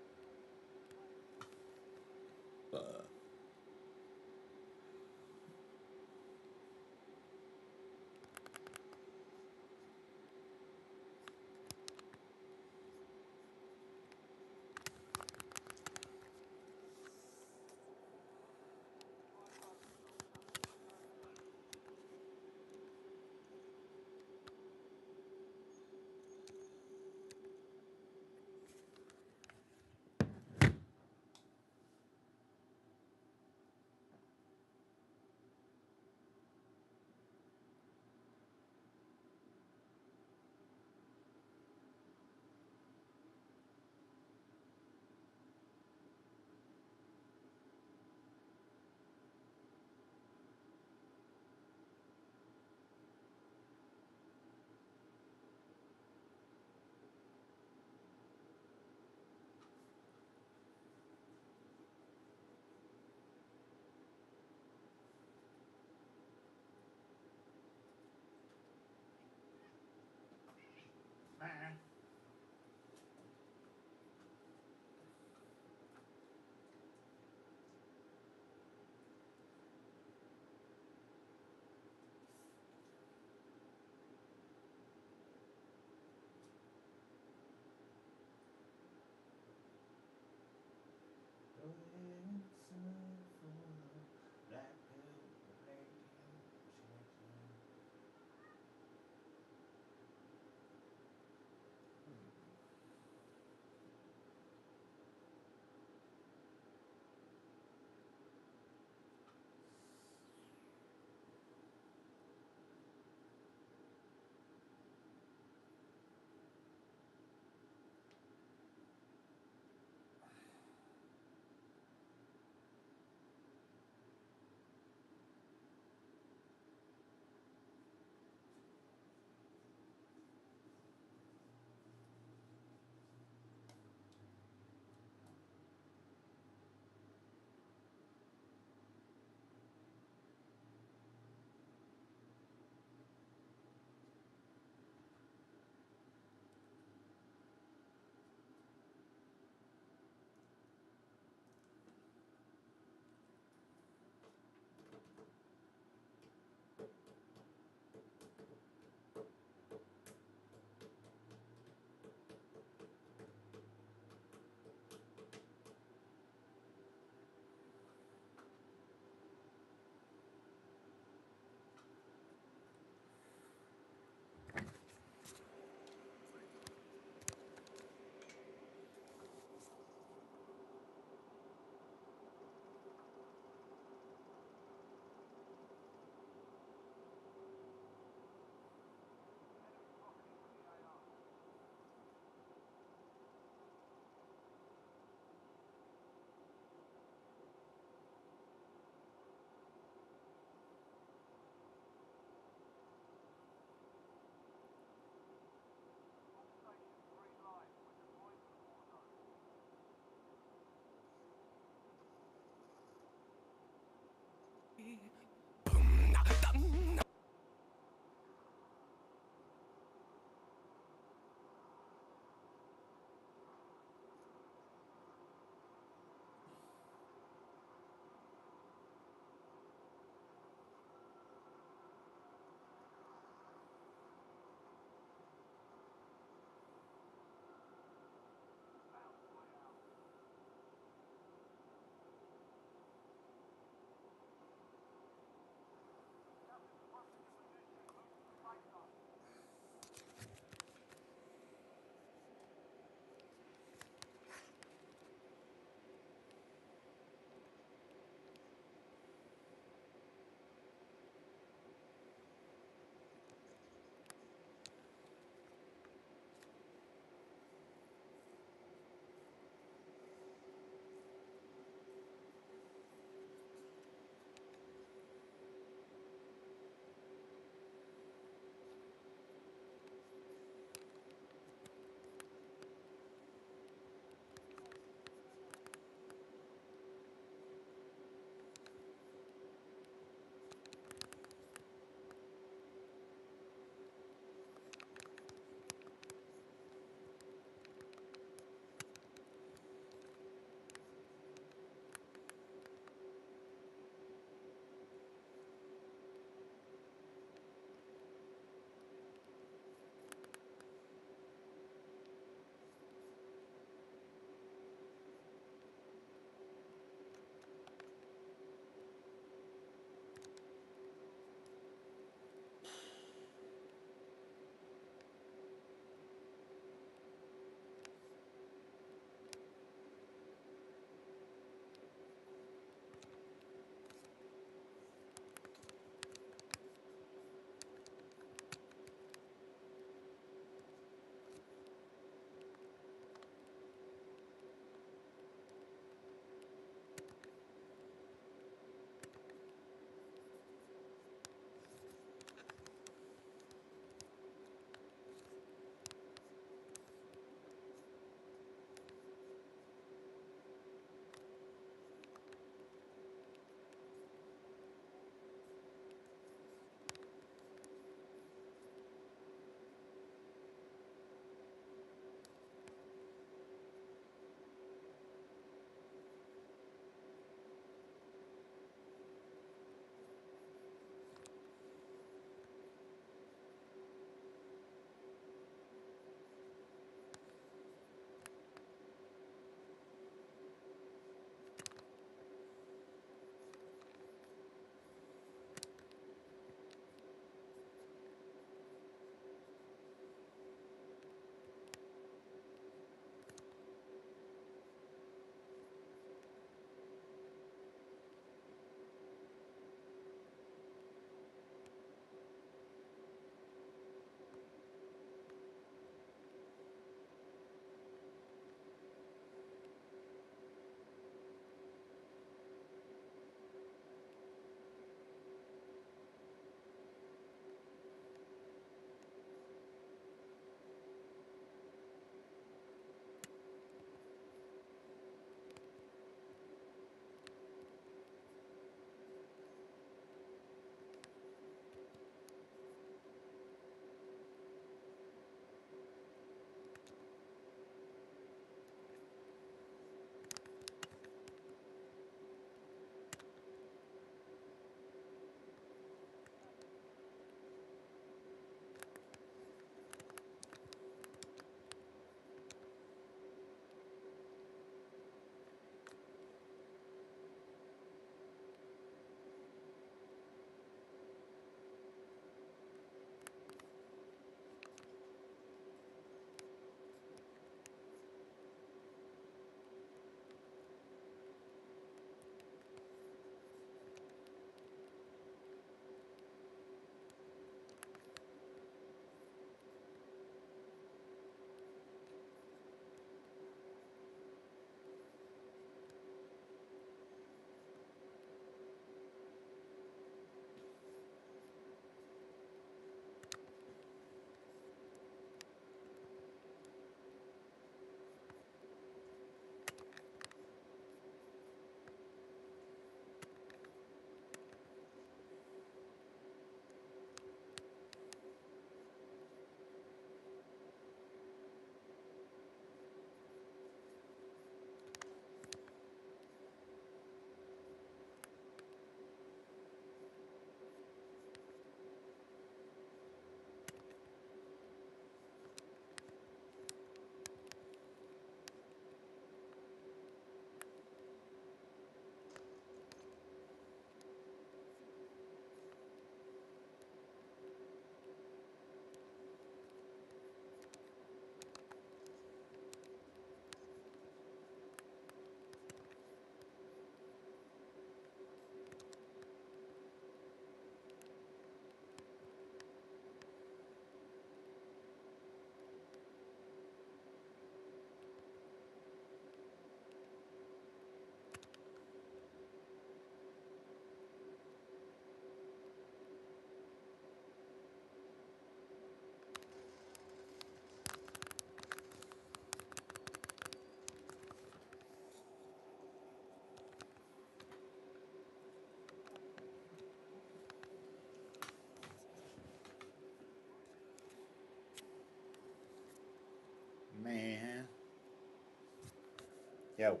Yo.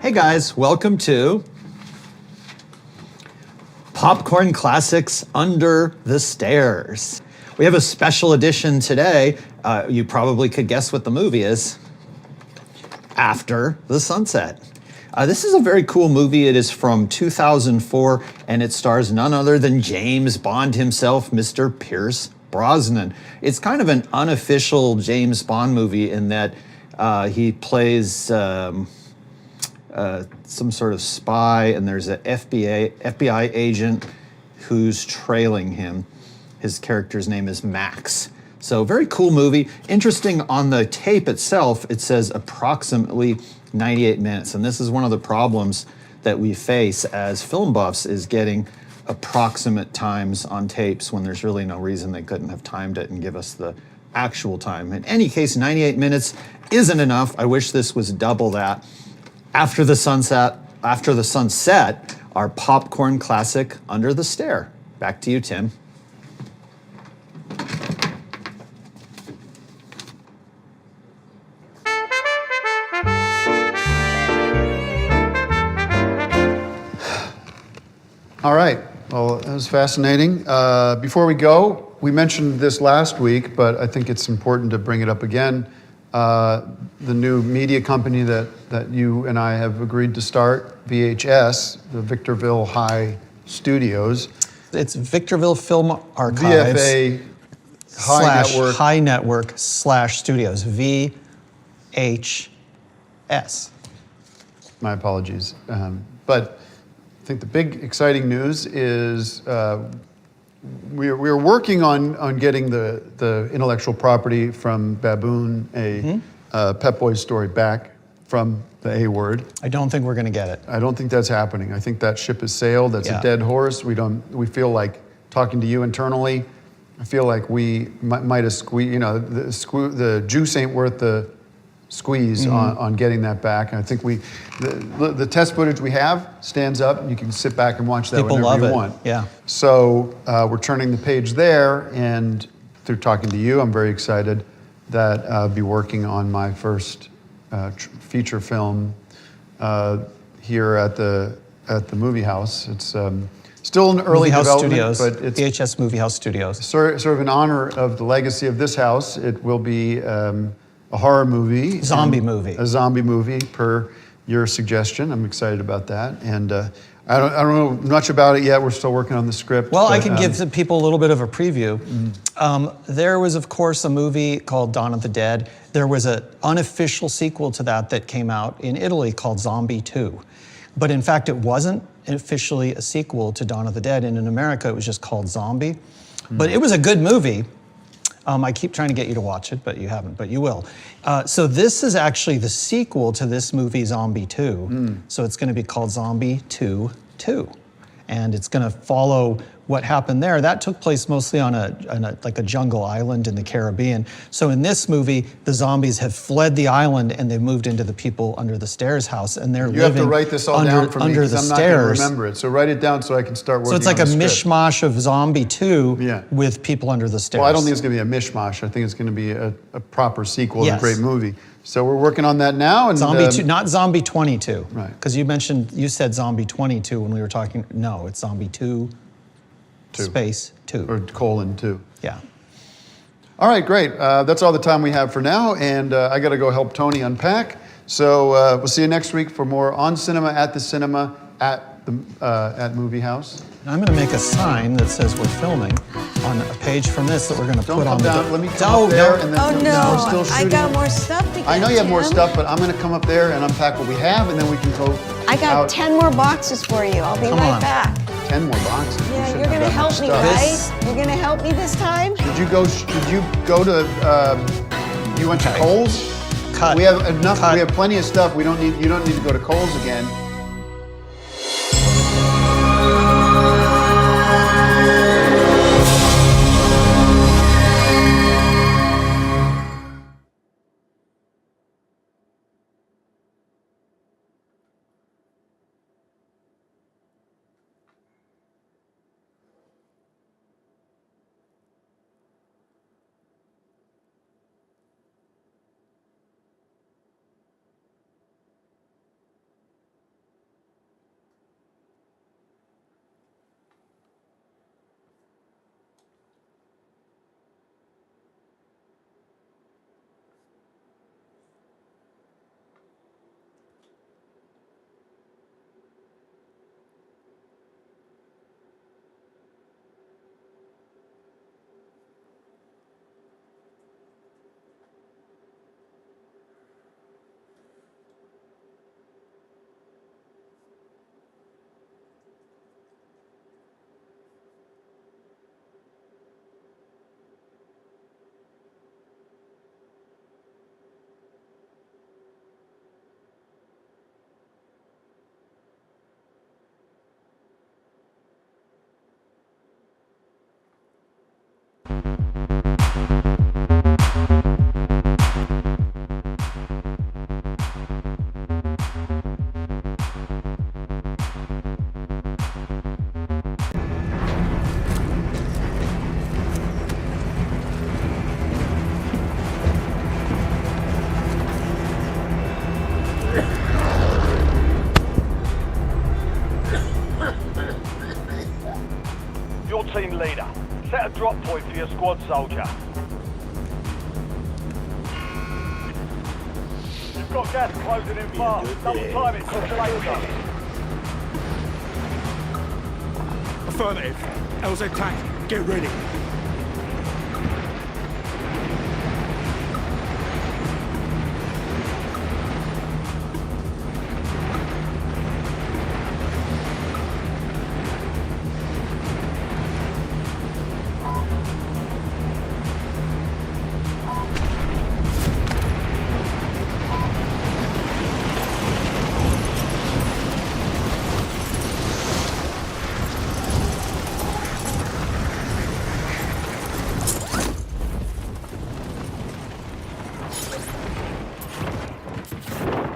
Hey guys, welcome to Popcorn Classics Under the Stairs. We have a special edition today. You probably could guess what the movie is. After the Sunset. This is a very cool movie. It is from 2004, and it stars none other than James Bond himself, Mr. Pierce Brosnan. It's kind of an unofficial James Bond movie in that he plays some sort of spy, and there's an FBI agent who's trailing him. His character's name is Max. So very cool movie. Interesting, on the tape itself, it says approximately 98 minutes. And this is one of the problems that we face as film buffs, is getting approximate times on tapes when there's really no reason they couldn't have timed it and give us the actual time. In any case, 98 minutes isn't enough. I wish this was double that. After the Sunset, our popcorn classic, Under the Stair. Back to you, Tim. All right. Well, that was fascinating. Before we go, we mentioned this last week, but I think it's important to bring it up again. The new media company that you and I have agreed to start, VHS, the Victorville High Studios. It's Victorville Film Archives. VFA High slash Network. High Network slash Studios. VHS. My apologies. But I think the big exciting news is we're working on getting the intellectual property from Baboon, a Pep Boys story, back from the A word. I don't think we're going to get it. I don't think that's happening. I think that ship has sailed. That's Yeah. a dead horse. We feel like, talking to you internally, I feel like we might have squeezed, the juice ain't worth the squeeze on getting that back. And I think the test footage we have stands up, and you can sit back and watch that People whenever love you it. want. Yeah. So we're turning the page there, and through talking to you, I'm very excited that I'll be working on my first feature film here at the movie house. It's still in early Movie House development, Studios. but it's VHS Movie House Studios. sort of in honor of the legacy of this house. It will be a horror movie. Zombie movie. A zombie movie, per your suggestion. I'm excited about that. And I don't know much about it yet. We're still working on the script. Well, I but, can give the people a little bit of a preview. There was, of course, a movie called Dawn of the Dead. There was an unofficial sequel to that came out in Italy called Zombie 2. But in fact, it wasn't officially a sequel to Dawn of the Dead. And in America, it was just called Zombie. But it was a good movie. I keep trying to get you to watch it, but you haven't, but you will. So this is actually the sequel to this movie, Zombie 2. So it's going to be called Zombie 2 2. And it's going to follow what happened there. That took place mostly on like a jungle island in the Caribbean. So in this movie, the zombies have fled the island and they've moved into the people under the stairs house, and they're You have living to write this all under, down for me, under because the I'm not going to stairs. remember it. So write it down so I can start working So it's like on a the script. mishmash of Zombie 2 Yeah. with people under the stairs. Well, I don't think it's going to be a mishmash. I think it's going to be a proper sequel of Yes. a great movie. So we're working on that now. And Zombie 2, not Zombie 22. Right. Because you said Zombie 22 when we were talking. No, it's Zombie 2, space 2. or :2. Yeah. All right, great. That's all the time we have for now, and I got to go help Tony unpack. So we'll see you next week for more On Cinema at the Cinema at Movie House. I'm going to make a sign that says we're filming on a page from this that we're going to Don't put come on down. the. Let me come up there, and then Oh we're no, still I shooting. got more stuff to get. I know you have more Tim. stuff, but I'm going to come up there and unpack what we have, and then we can go. I got out. 10 more boxes for you. I'll be Come right on. back. 10 more boxes. We Yeah, shouldn't you're have gonna that help much me, stuff. right? You're gonna help me this time? Did you go? To? You went to Okay. Kohl's? Cut. We have enough. Cut. We have plenty of stuff. You don't need to go to Kohl's again. team leader. Set a drop point for your squad soldier. You've got gas closing in fast. Double time it, circulate minutes. Affirmative. LZ tank, get ready.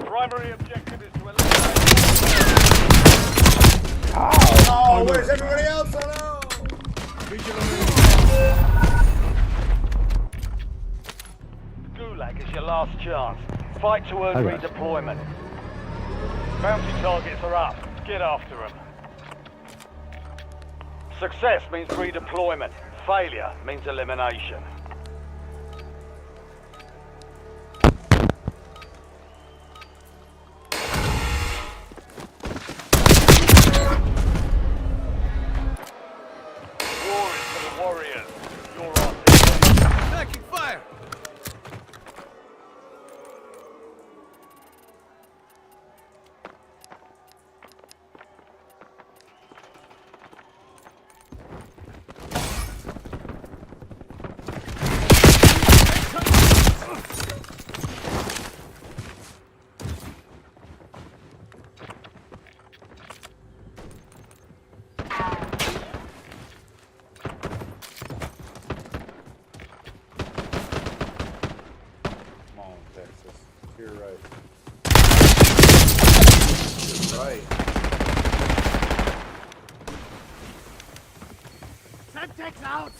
Primary objective is to eliminate... Oh, where's everybody else? Hello! Gulag is your last chance. Fight to earn Okay. redeployment. Bounty targets are up. Get after them. Success means redeployment. Failure means elimination. War is for the warriors. You're on. Taking fire! Come on, Texas. To your right. To your right. Semtex out!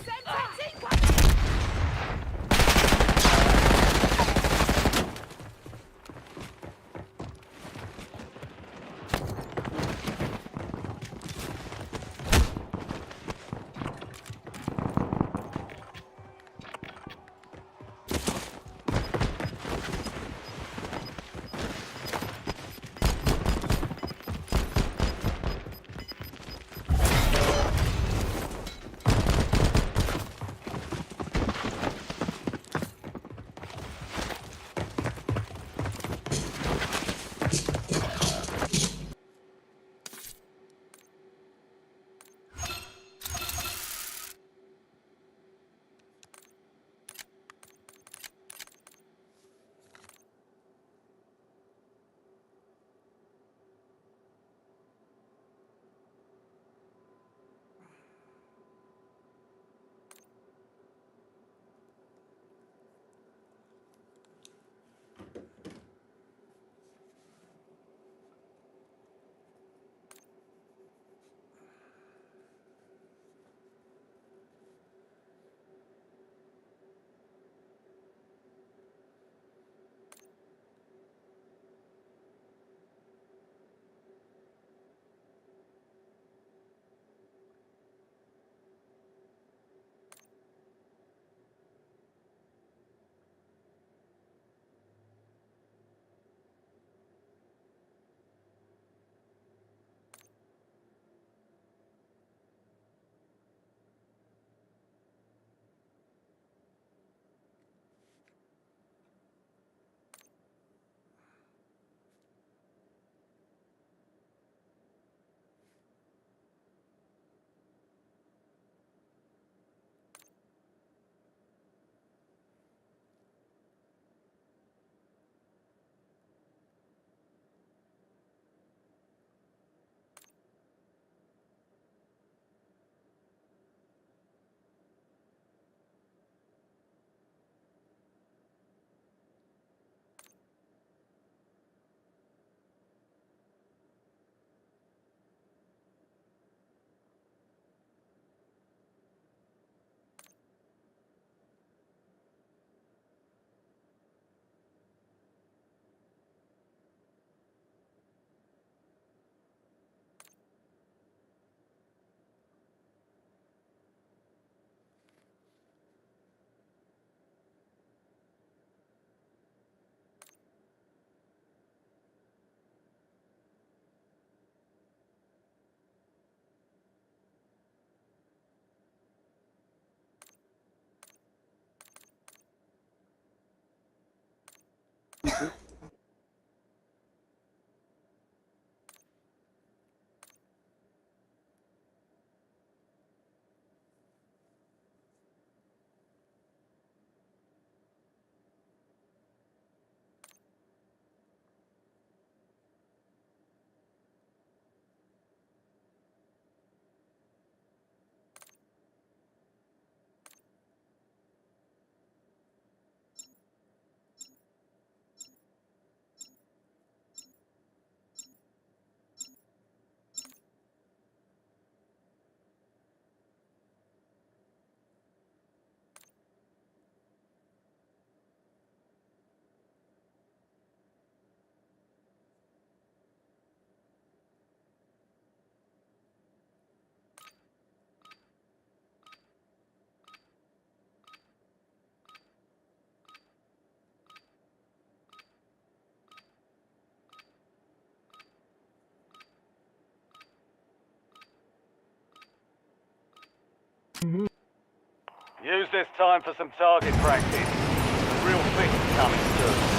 Use this time for some target practice. The real thing's coming soon.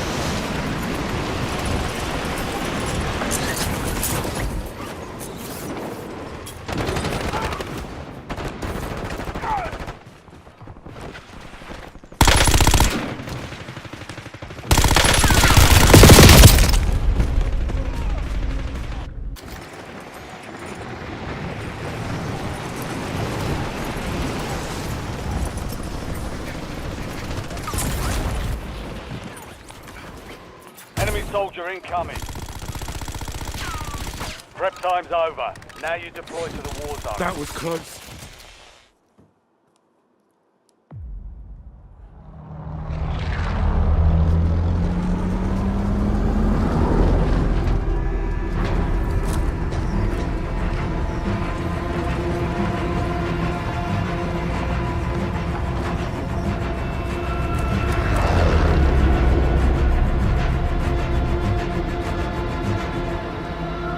Enemy soldier incoming. Prep time's over. Now you deploy to the war zone. That was close.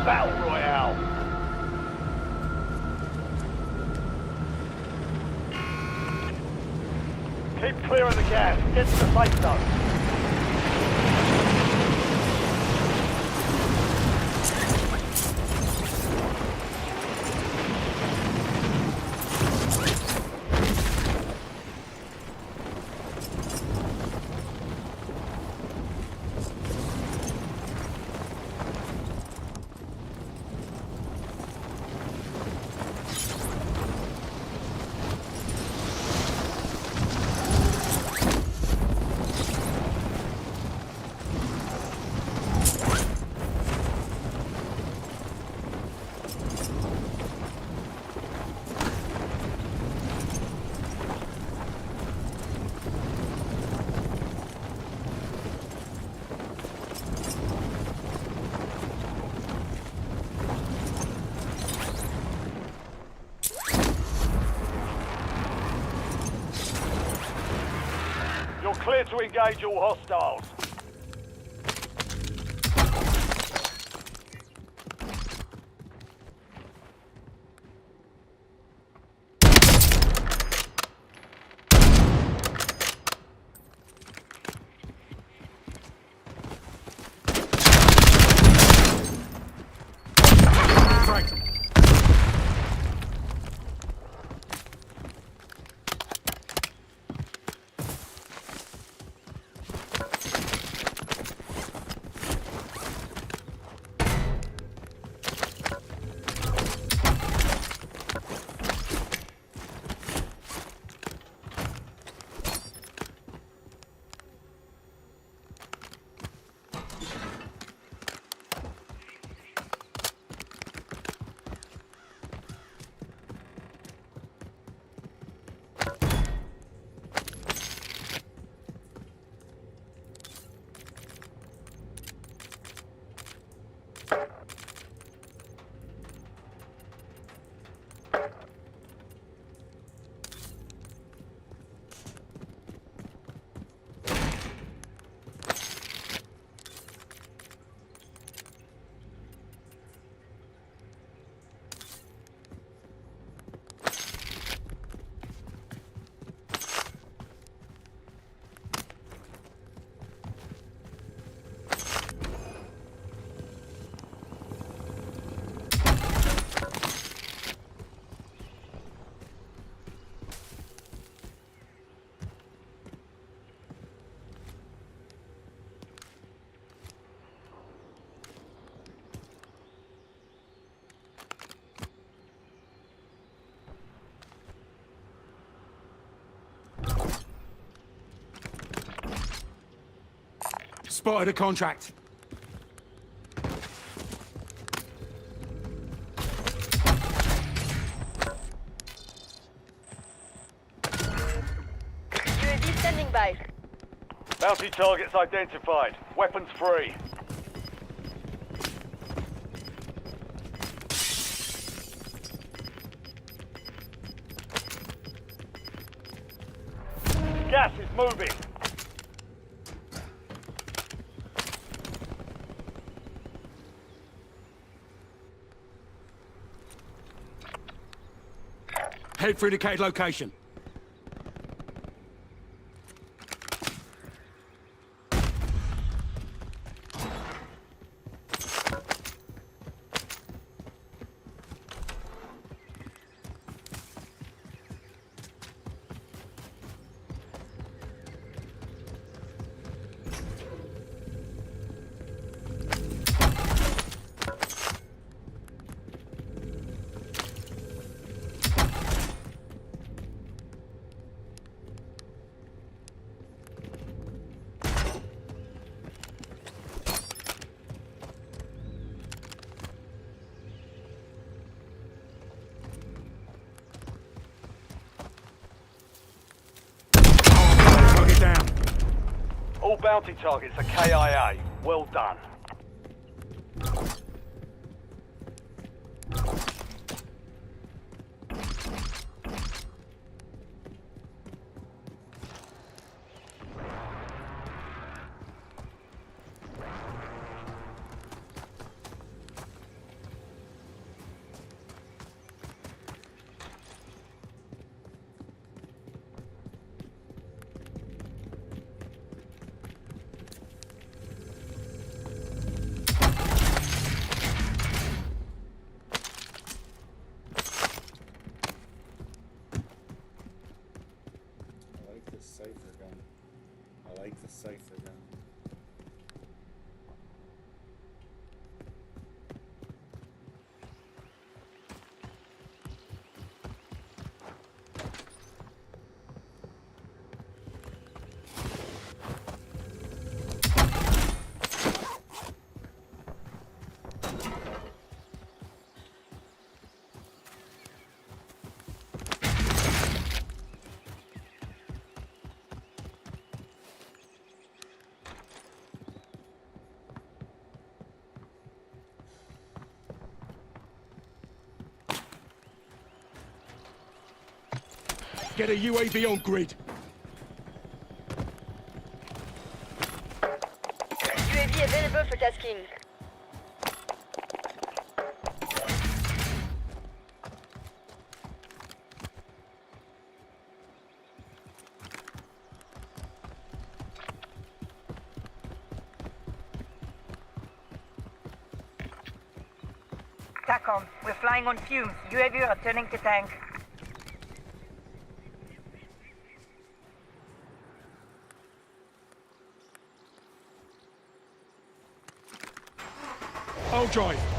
Battle Royale. Keep clear of the gas. Get to the safe zone. You're clear to engage all hostiles. Franked. Spotted a contract. UAV standing by. Bounty targets identified. Weapons free. Gas is moving. Head for indicated location. Target down. All bounty targets are KIA. Well done. I like this cipher gun. I like the cipher gun. Get a UAV on grid. UAV available for tasking. TACOM, we're flying on fumes. UAV returning to tank. I'll drive.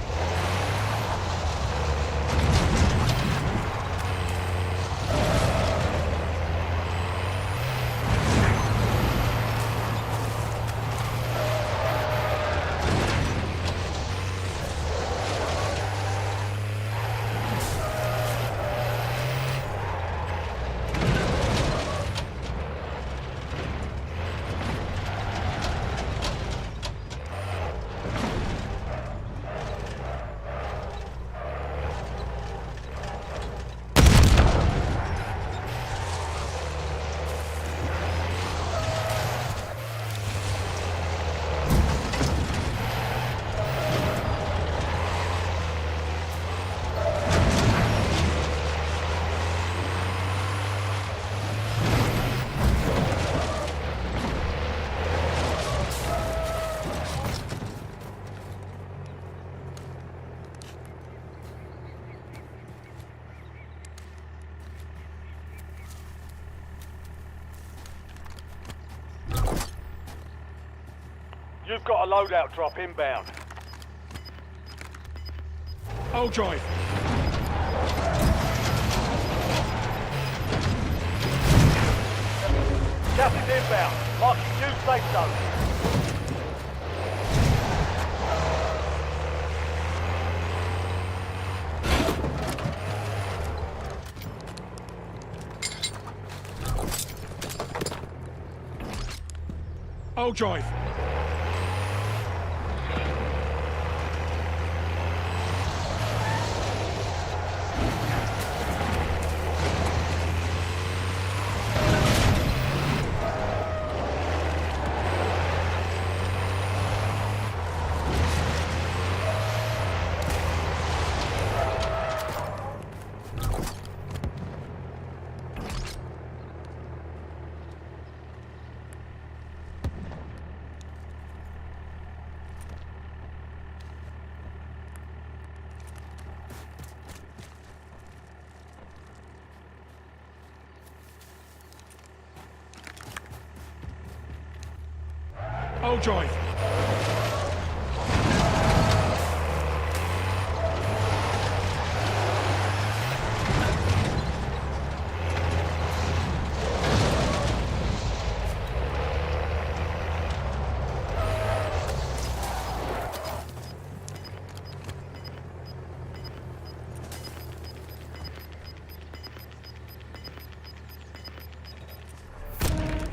You've got a loadout drop inbound. I'll drive. Gas is inbound. Marking new safe zone. I'll drive. Overdrive.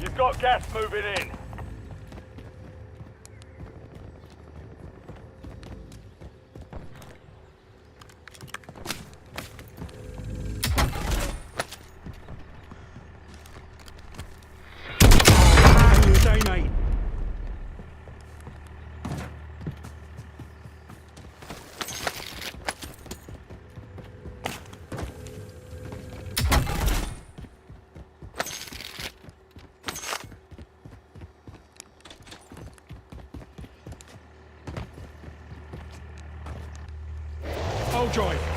You've got gas moving in. How you day, mate? Overdrive.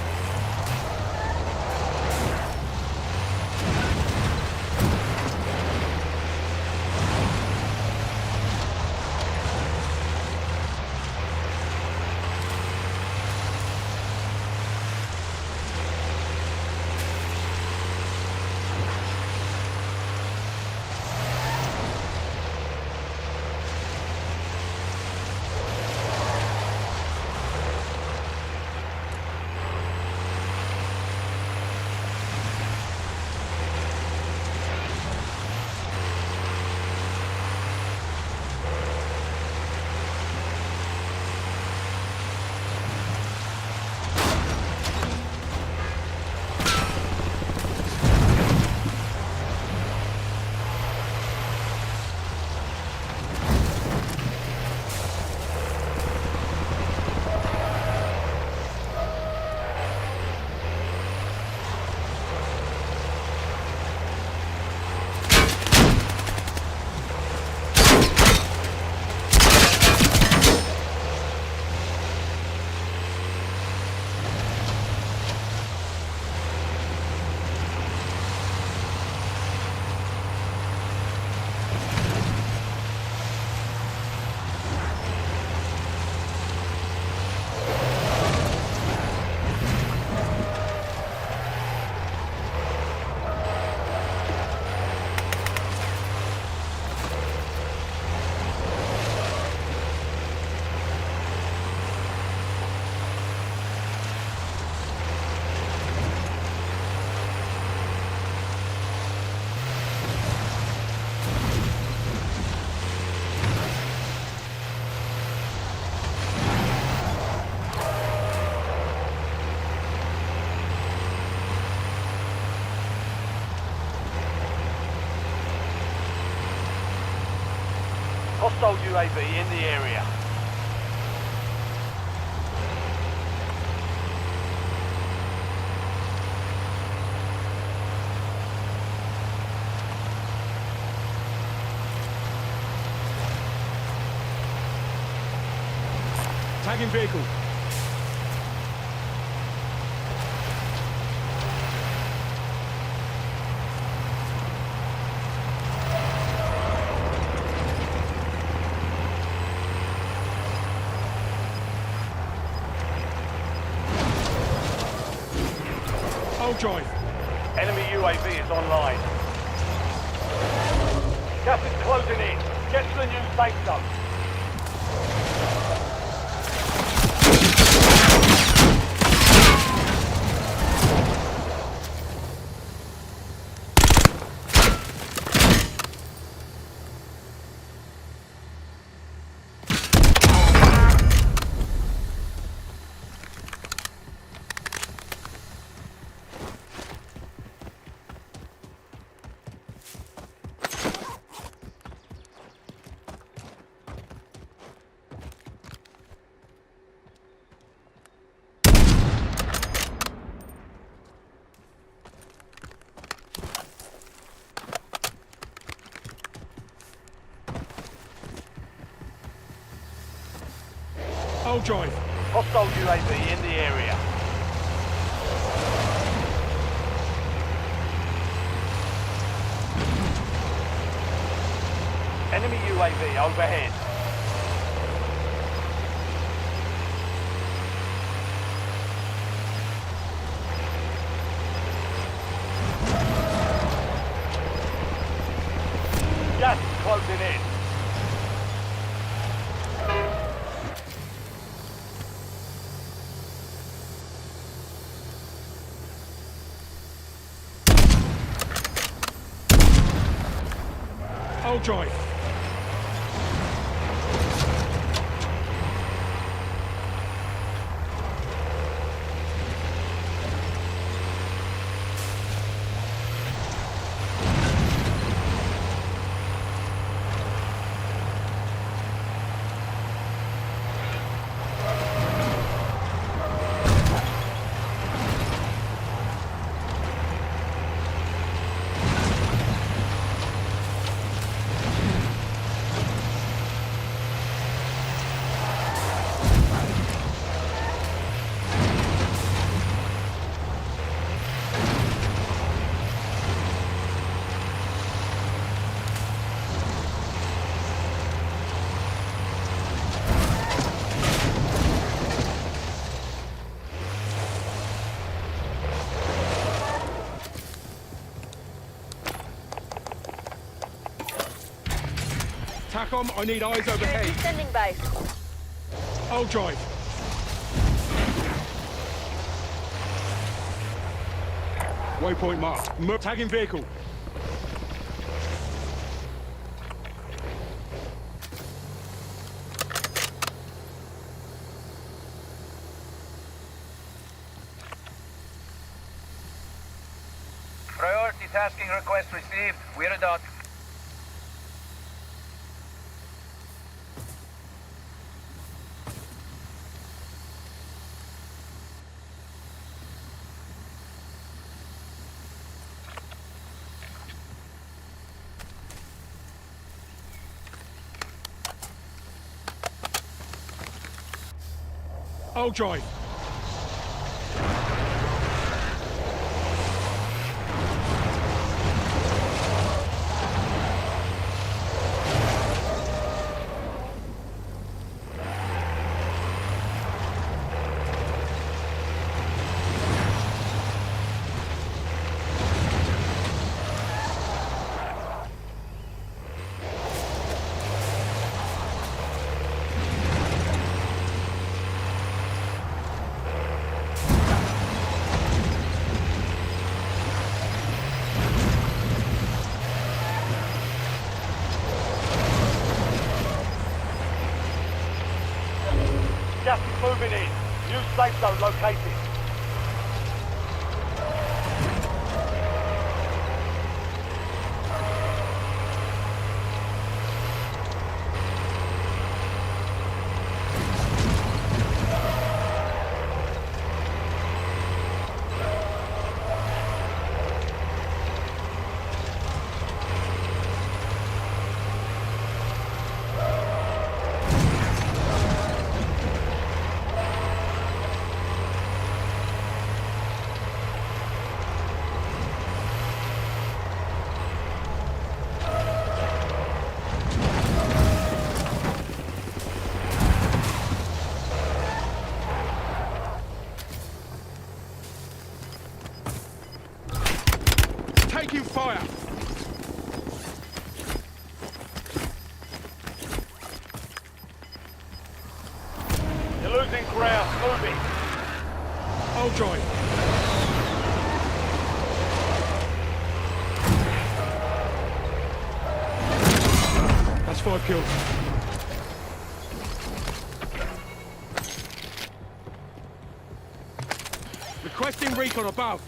Hostile UAV in the area. Tagging vehicle. Overdrive. Enemy UAV is online. Gas is closing in. Get to the new safe zone. Overdrive. Hostile UAV in the area. Enemy UAV overhead. Oh joy. TACOM, I need eyes overhead. UAV standing by. Oh joy. Waypoint marked. Tagging vehicle. Priority tasking request received. We're a dot. Oh joy. Gas is moving in. New safe zone located. Taking fire. You're losing ground. Moving. Oh joy. That's 5 kills. Requesting recon above.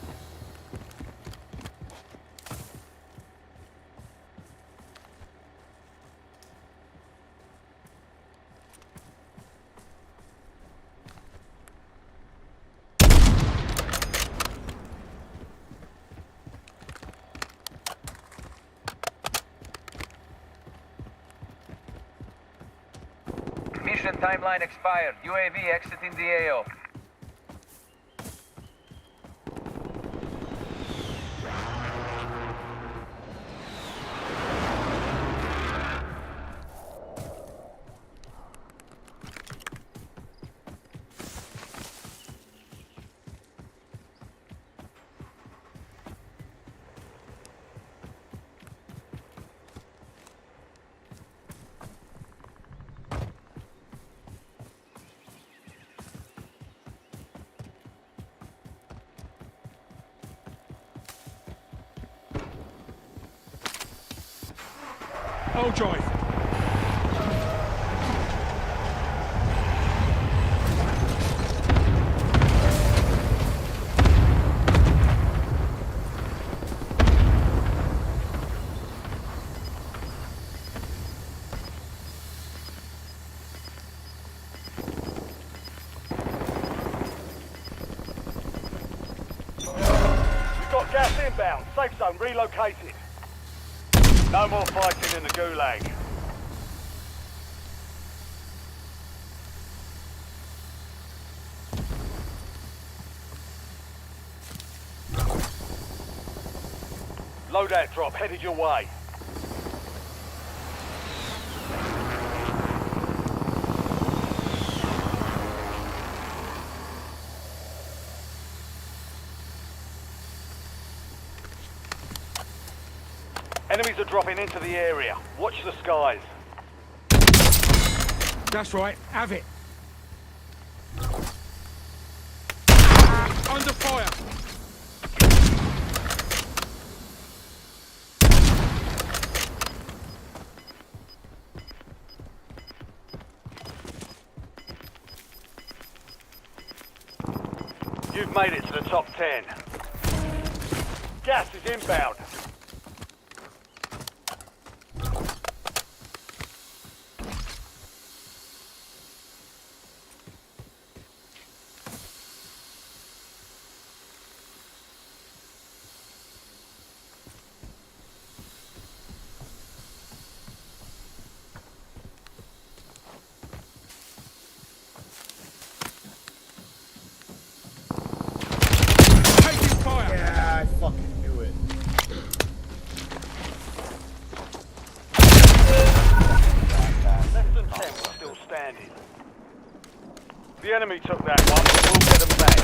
Mission timeline expired. UAV exiting the AO. I'll drive. We've got gas inbound. Safe zone relocated. No more fighting in the gulag. Loadout drop headed your way. Enemies are dropping into the area. Watch the skies. That's right, have it. Under fire. You've made it to the top 10. Gas is inbound. Taking fire. Yeah, I fucking knew it. Less than 10 were still standing. The enemy took that one, but we'll get them back.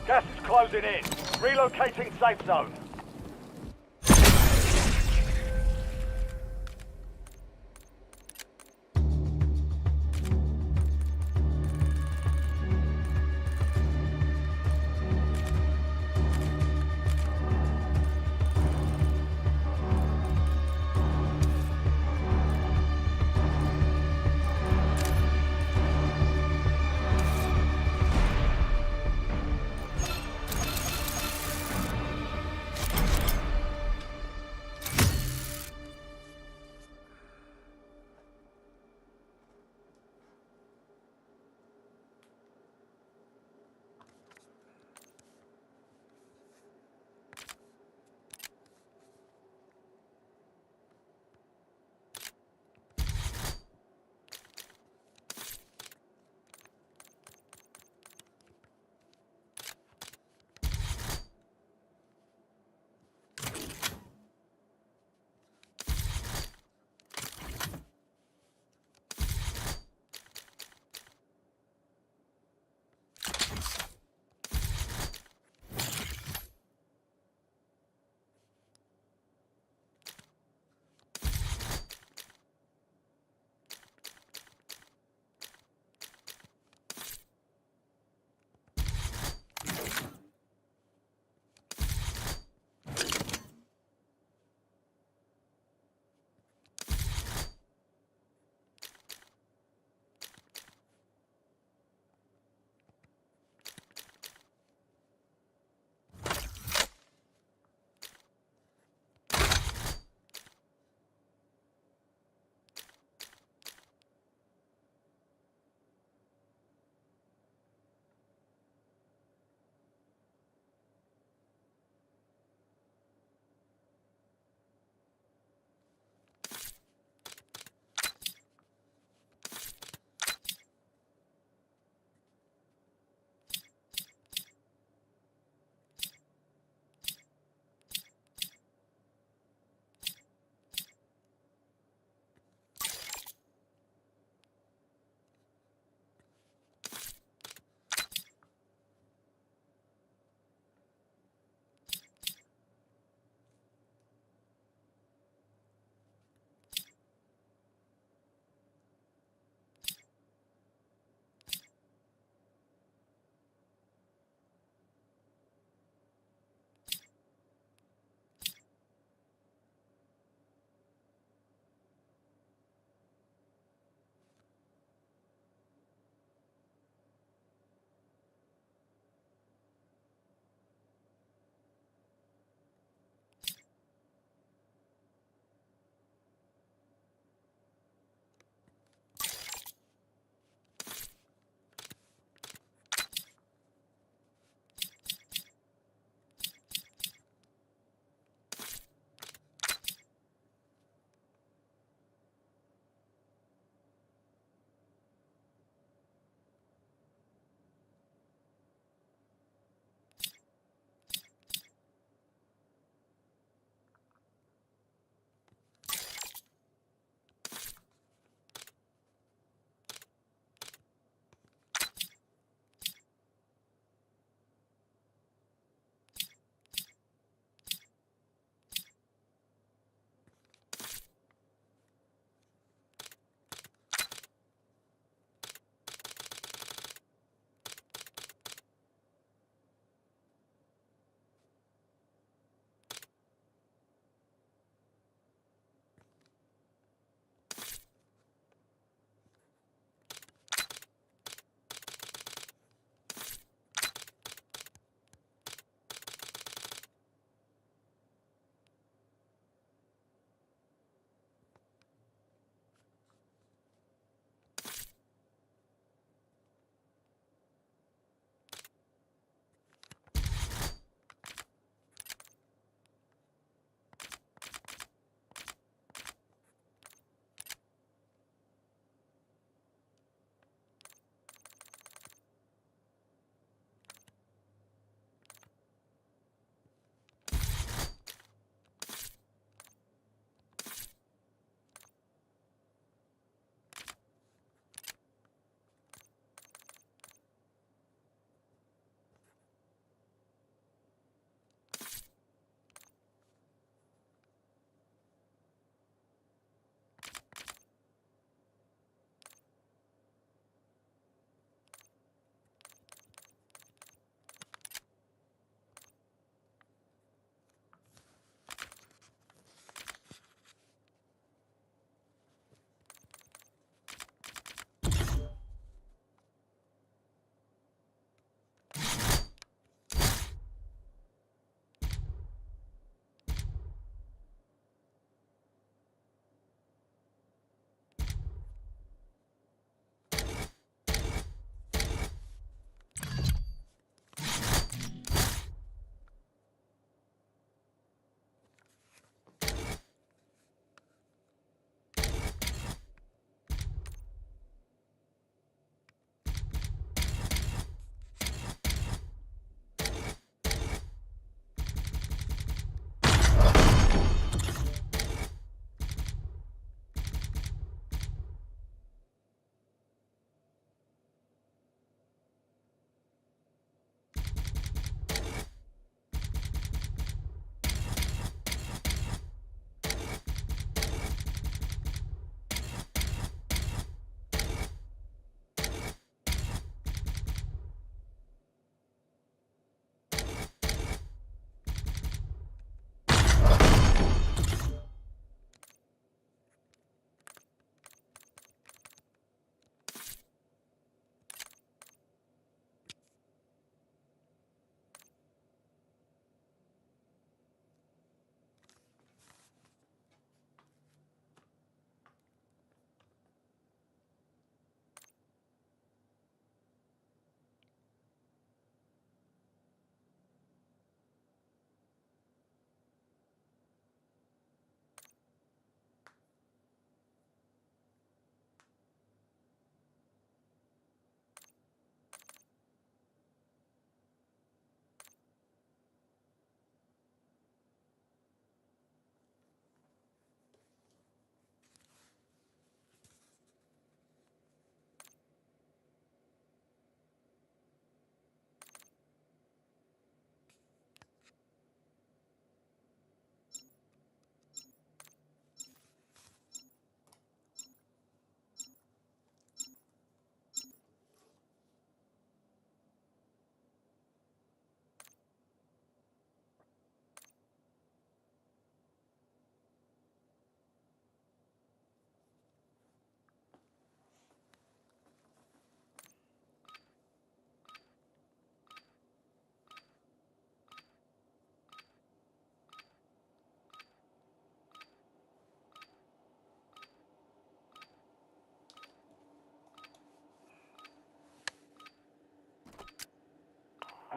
Gas is closing in. Relocating safe zone.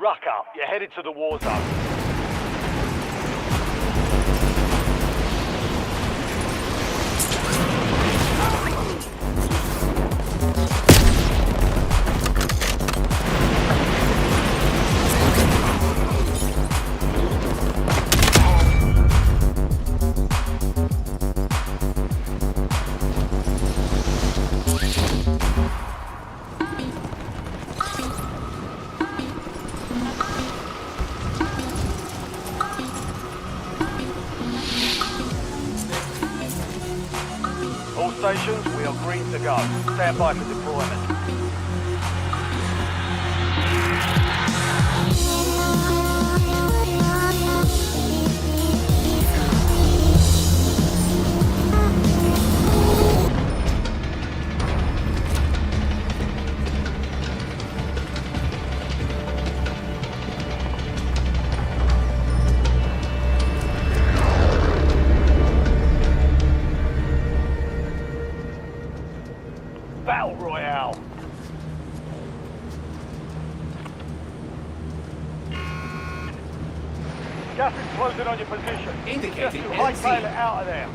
Ruck up. You're headed to the war zone. All stations, we are green to go. Stand by for deployment. Battle Royale. Gas is closing on your position. Indicating Just hightail LZ. it out of there.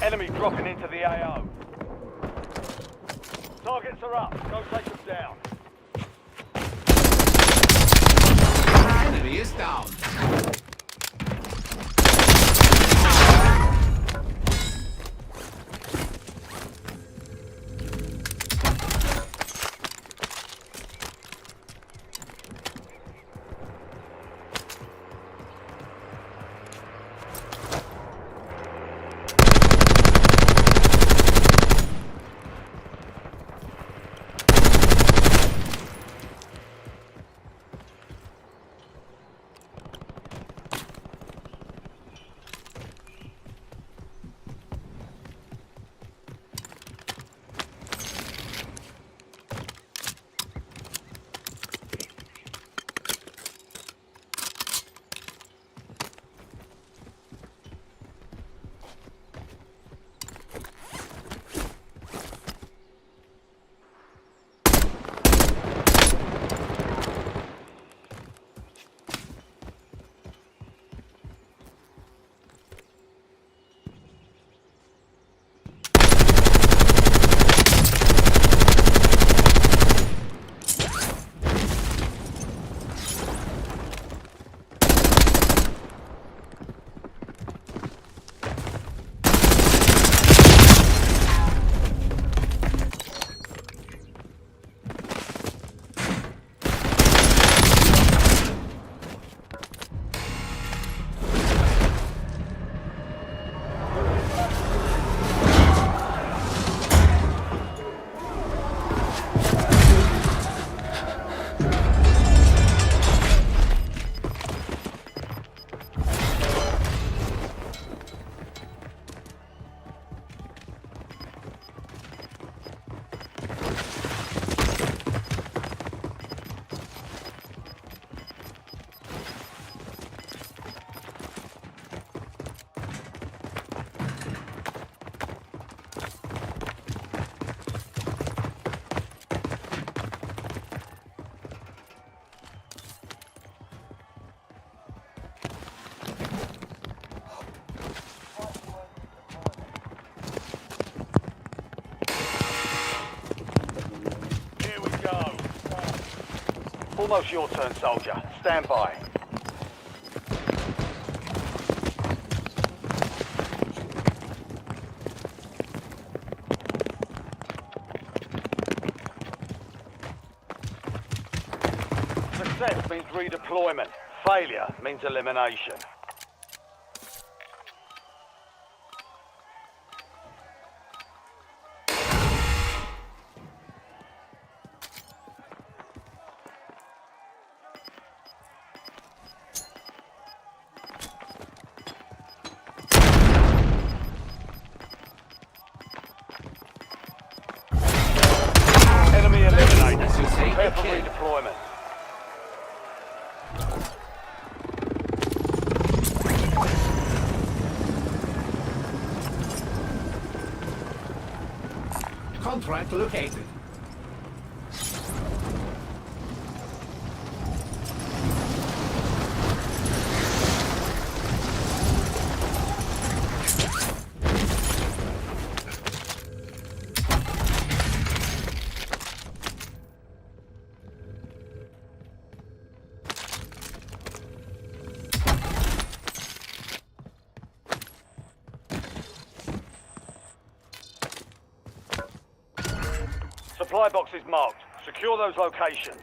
Enemy dropping into the AO. Targets are up. Go take them down. Enemy is down. Almost your turn, soldier. Stand by. Success means redeployment. Failure means elimination. redeployment. Contract located. Supply boxes marked. Secure those locations.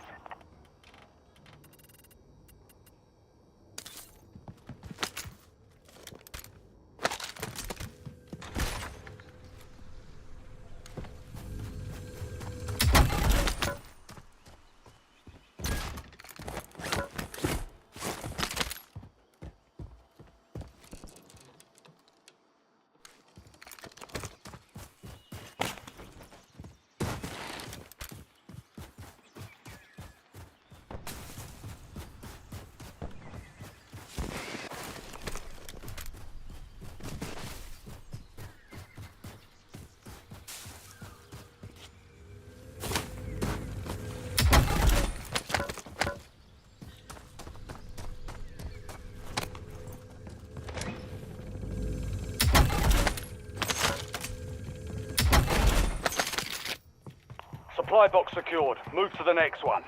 Supply box secured. Move to the next one.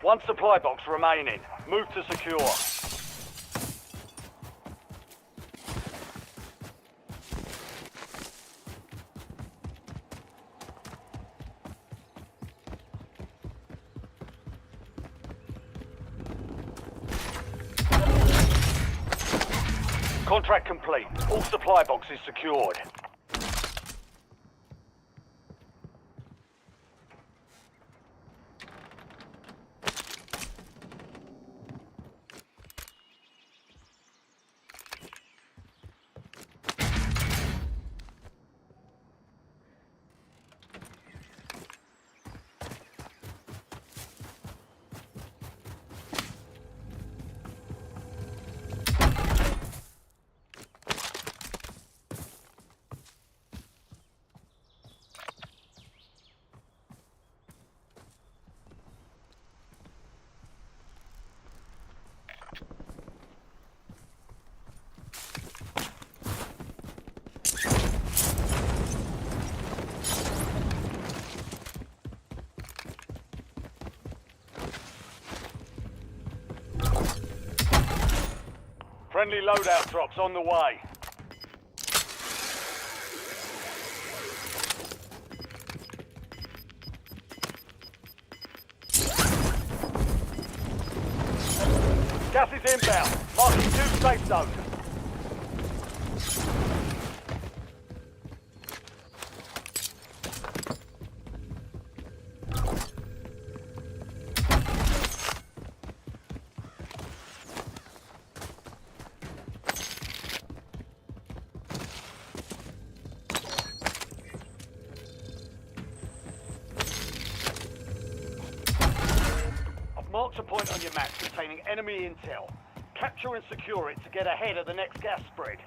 One supply box remaining. Move to secure. Contract complete. All supply boxes secured. Friendly loadout drops on the way. Gas is inbound. Marking 2 safe zones. Marks a point on your map containing enemy intel. Capture and secure it to get ahead of the next gas spread.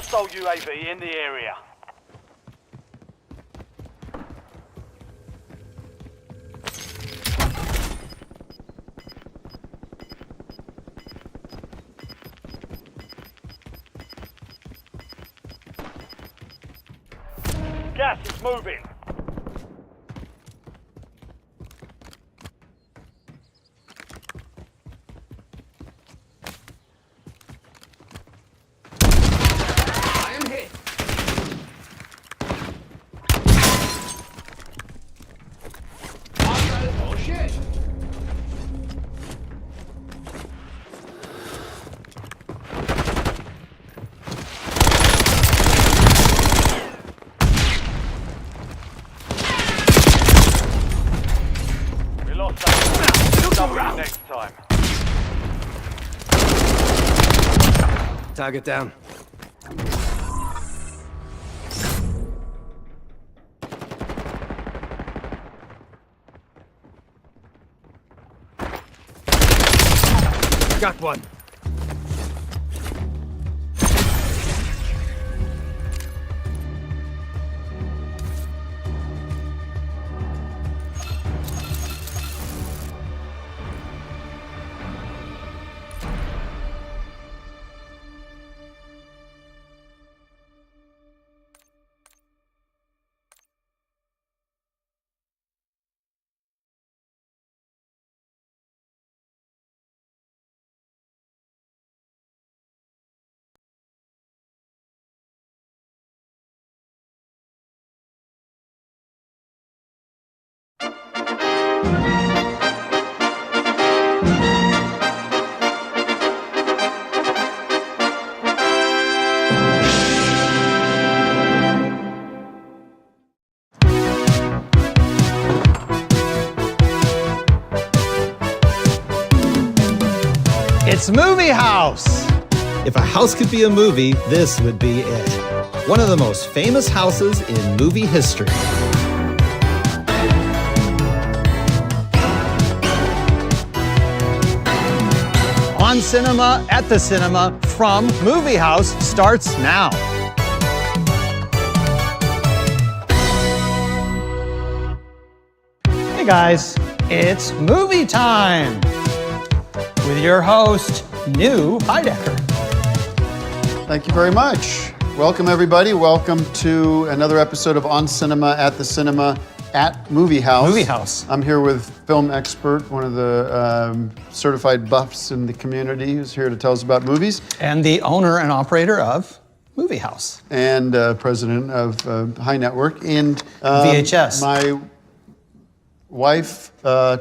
Hostile UAV in the area. Gas is moving. I am hit. Oh shit. We lost that. W next time. Target down. Got one. It's Movie House! If a house could be a movie, this would be it. One of the most famous houses in movie history. On Cinema, at the cinema, from Movie House starts now. Hey guys, it's movie time with your host, New Heidecker. Thank you very much. Welcome, everybody. Welcome to another episode of On Cinema, at the cinema, at Movie House. Movie House. I'm here with film expert, one of the certified buffs in the community, who's here to tell us about movies. And the owner and operator of Movie House. And president of High Network. And VHS. My wife,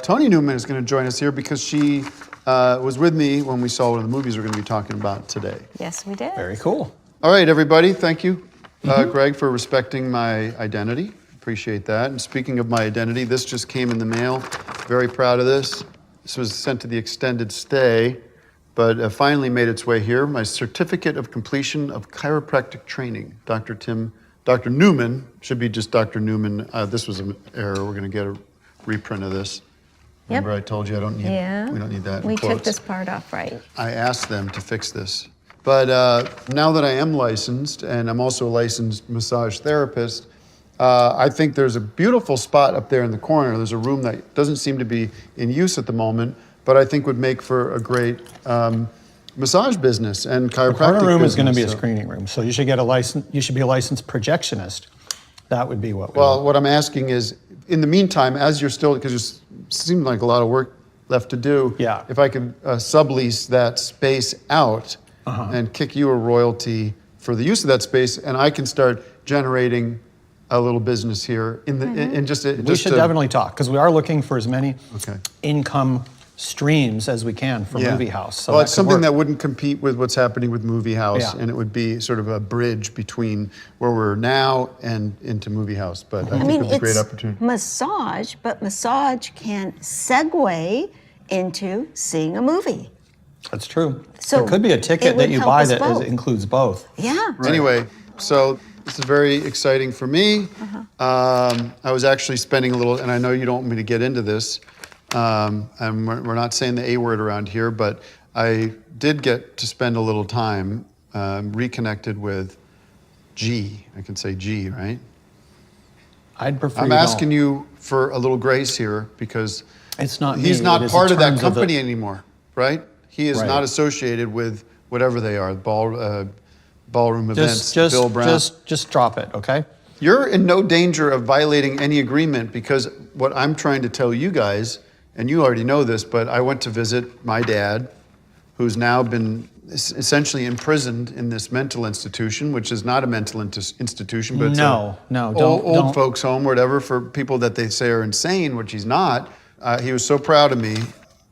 Tony Newman, is going to join us here because she was with me when we saw one of the movies we're going to be talking about today. Yes, we did. Very cool. All right, everybody. Thank you, Greg, for respecting my identity. Appreciate that. And speaking of my identity, this just came in the mail. Very proud of this. This was sent to the extended stay, but finally made its way here. My certificate of completion of chiropractic training. Dr. Newman, should be just Dr. Newman. This was an error. We're going to get a reprint of this. Remember I told you we don't need that in We quotes. took this part off, right? I asked them to fix this. But now that I am licensed, and I'm also a licensed massage therapist, I think there's a beautiful spot up there in the corner. There's a room that doesn't seem to be in use at the moment, but I think would make for a great massage business and chiropractic The corner room business. is going to be a screening room, so you should get a license. You should be a licensed projectionist. That would be what we Well, want. what I'm asking is, in the meantime, as you're still, because it seems like a lot of work left to do, Yeah. if I could sublease that space out and kick you a royalty for the use of that space, and I can start generating a little business here in just We should definitely talk, because we are looking for as many Okay. income streams as we can for Movie House. So well, that it's could something work. that wouldn't compete with what's happening with Movie House, Yeah. and it would be sort of a bridge between where we're now and into Movie House. But I think it would be a great opportunity. Massage, but massage can segue into seeing a movie. That's true. So there could be a it ticket would that you help buy us that both. includes both. Yeah. Anyway, so this is very exciting for me. I was actually spending a little, and I know you don't want me to get into this, and we're not saying the A word around here, but I did get to spend a little time reconnected with G. I can say G, right? I'd prefer I'm you asking don't. you for a little grace here because It's not he's me, not it is part the of that terms of the- company anymore, right? He is Right. not associated with whatever they are, ballroom events, Bill Brown. Just drop it, okay? You're in no danger of violating any agreement because what I'm trying to tell you guys, and you already know this, but I went to visit my dad, who's now been essentially imprisoned in this mental institution, which is not a mental institution, but it's No, old don't. folks home or whatever for people that they say are insane, which he's not. He was so proud of me.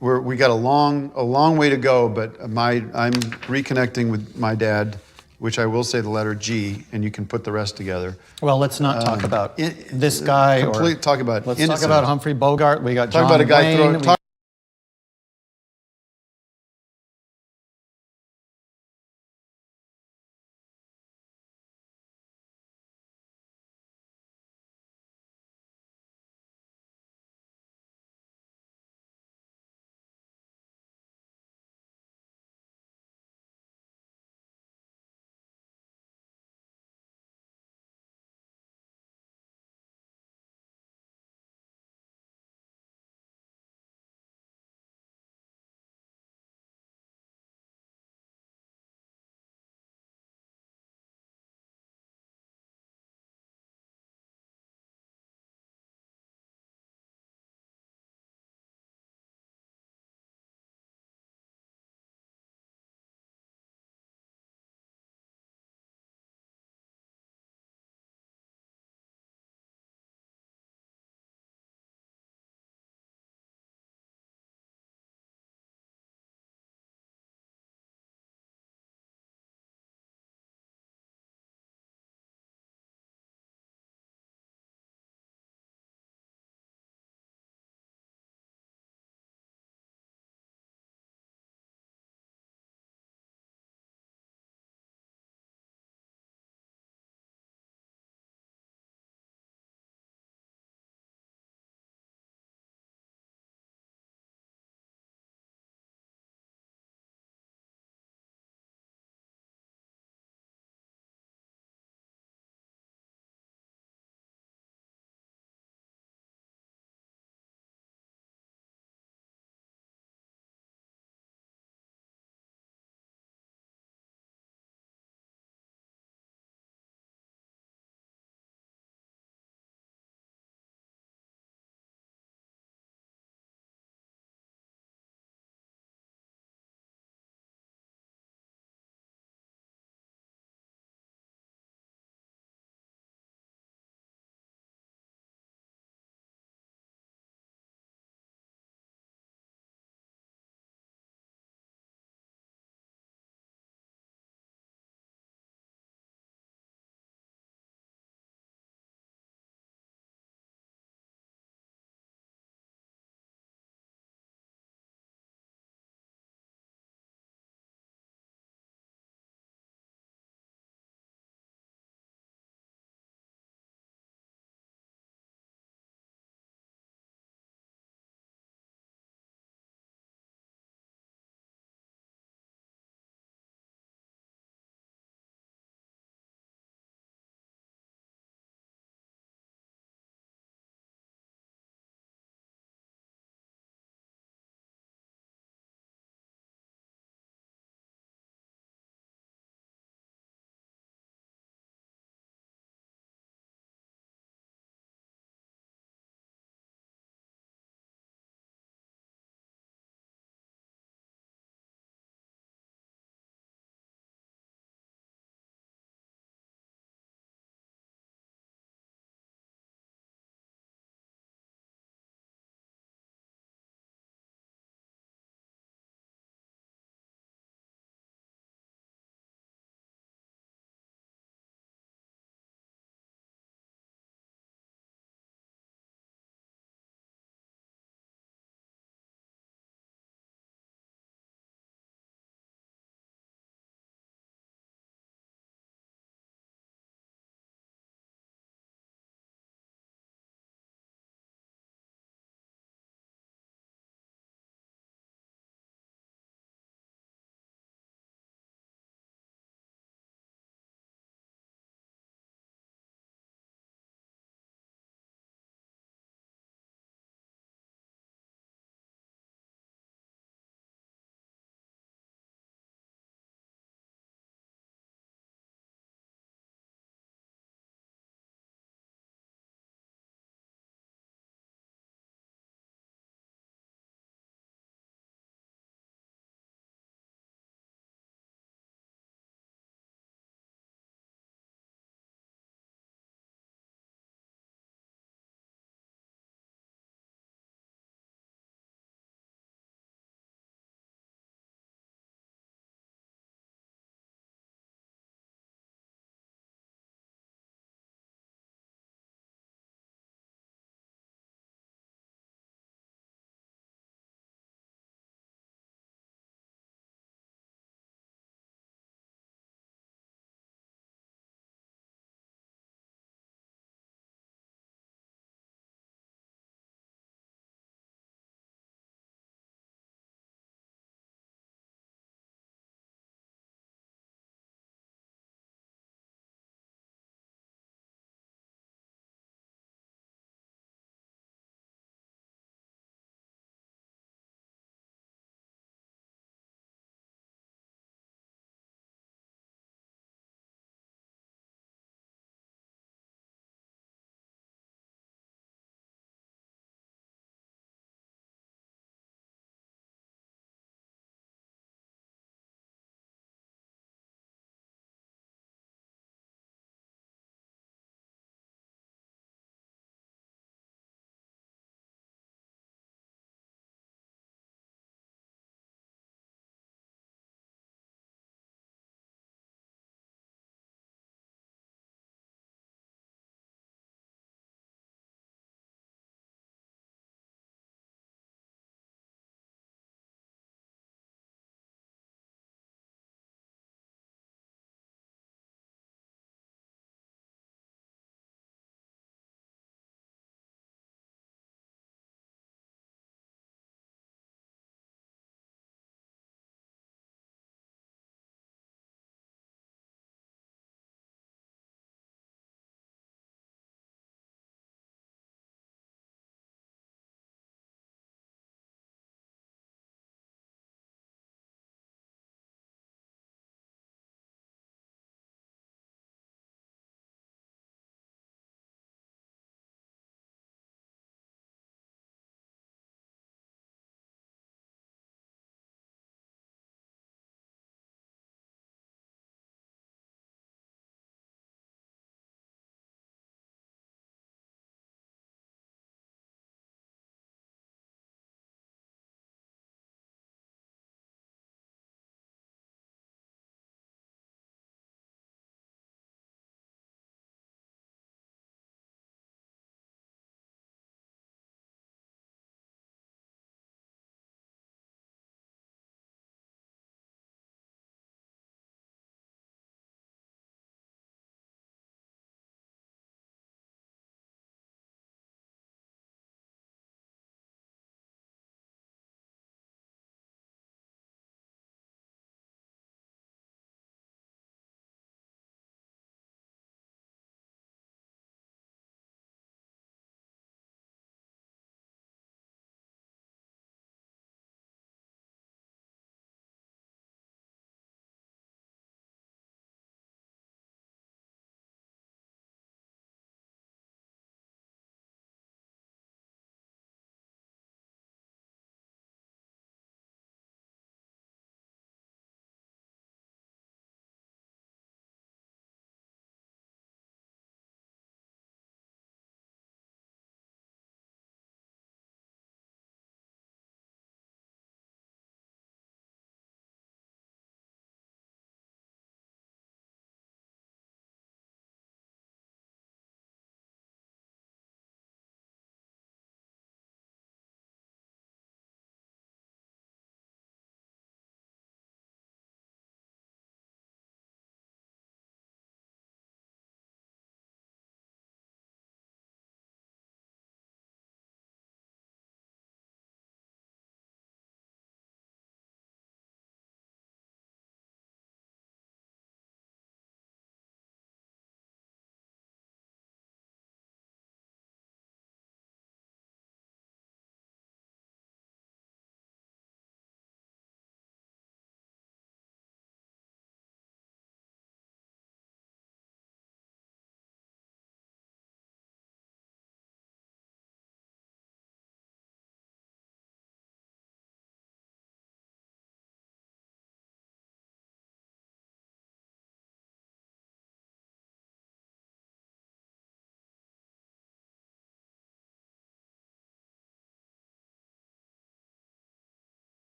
We got a long way to go, but I'm reconnecting with my dad, which I will say the letter G, and you can put the rest together. Well, let's not talk about this guy Talk about let's innocent. talk about Humphrey Bogart. We got Talk John about a guy Wayne. throwing. We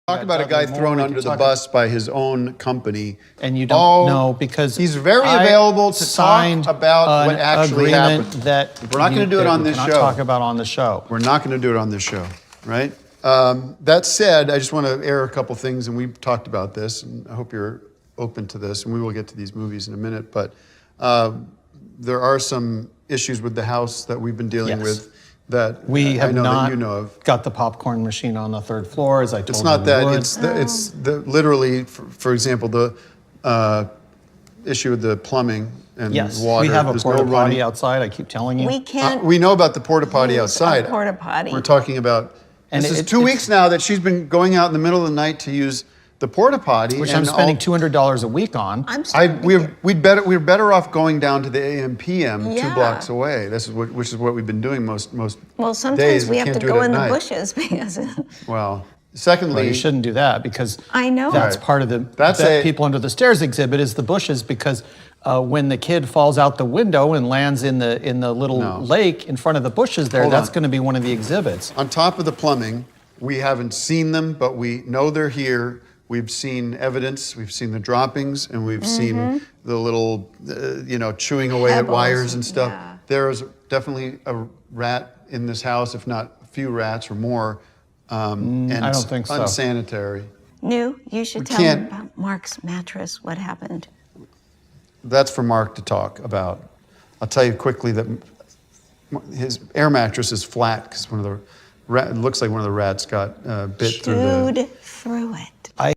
Talk about a guy thrown under the bus by his own company. And you don't know because he's very I available to talk signed about what an actually agreement happened. That We're not going to do it on this cannot show. talk about on the show. We're not going to do it on this show, right? That said, I just want to air a couple things, and we've talked about this, and I hope you're open to this, and we will get to these movies in a minute, but there are some issues with the house that we've been dealing with that We have I know not that you know of. got the popcorn machine on the 3rd floor, as I told It's you not we that. would. It's literally, for example, the issue with the plumbing and Yes, water. we have a There's porta no potty running. outside. I keep telling you. We can't We know about the porta potty use outside. a porta potty. We're talking about. And This is it- 2 it's- weeks now that she's been going out in the middle of the night to use the porta potty, which and I'm spending $200 a week on. we're better off going down to the AM/PM 2 Yeah. blocks away. Which is what we've been doing most Well, sometimes days. we have can't to do it go at in the night. bushes because Well, secondly, Well, you shouldn't do that because I know. that's Right. part of the That's that a- people under the stairs exhibit is the bushes because when the kid falls out the window and lands in the little No. lake in front of the bushes there, Hold that's on. going to be one of the exhibits. on top of the plumbing, we haven't seen them, but we know they're here. We've seen evidence. We've seen the droppings, and we've seen the little, chewing away at Pebbles, wires and stuff. yeah. There is definitely a rat in this house, if not a few rats or more, and I don't think so. unsanitary. New, you should We tell him can't- about Mark's mattress, what happened. That's for Mark to talk about. I'll tell you quickly that his air mattress is flat because it looks like one of the rats got bit through the. Chewed through it.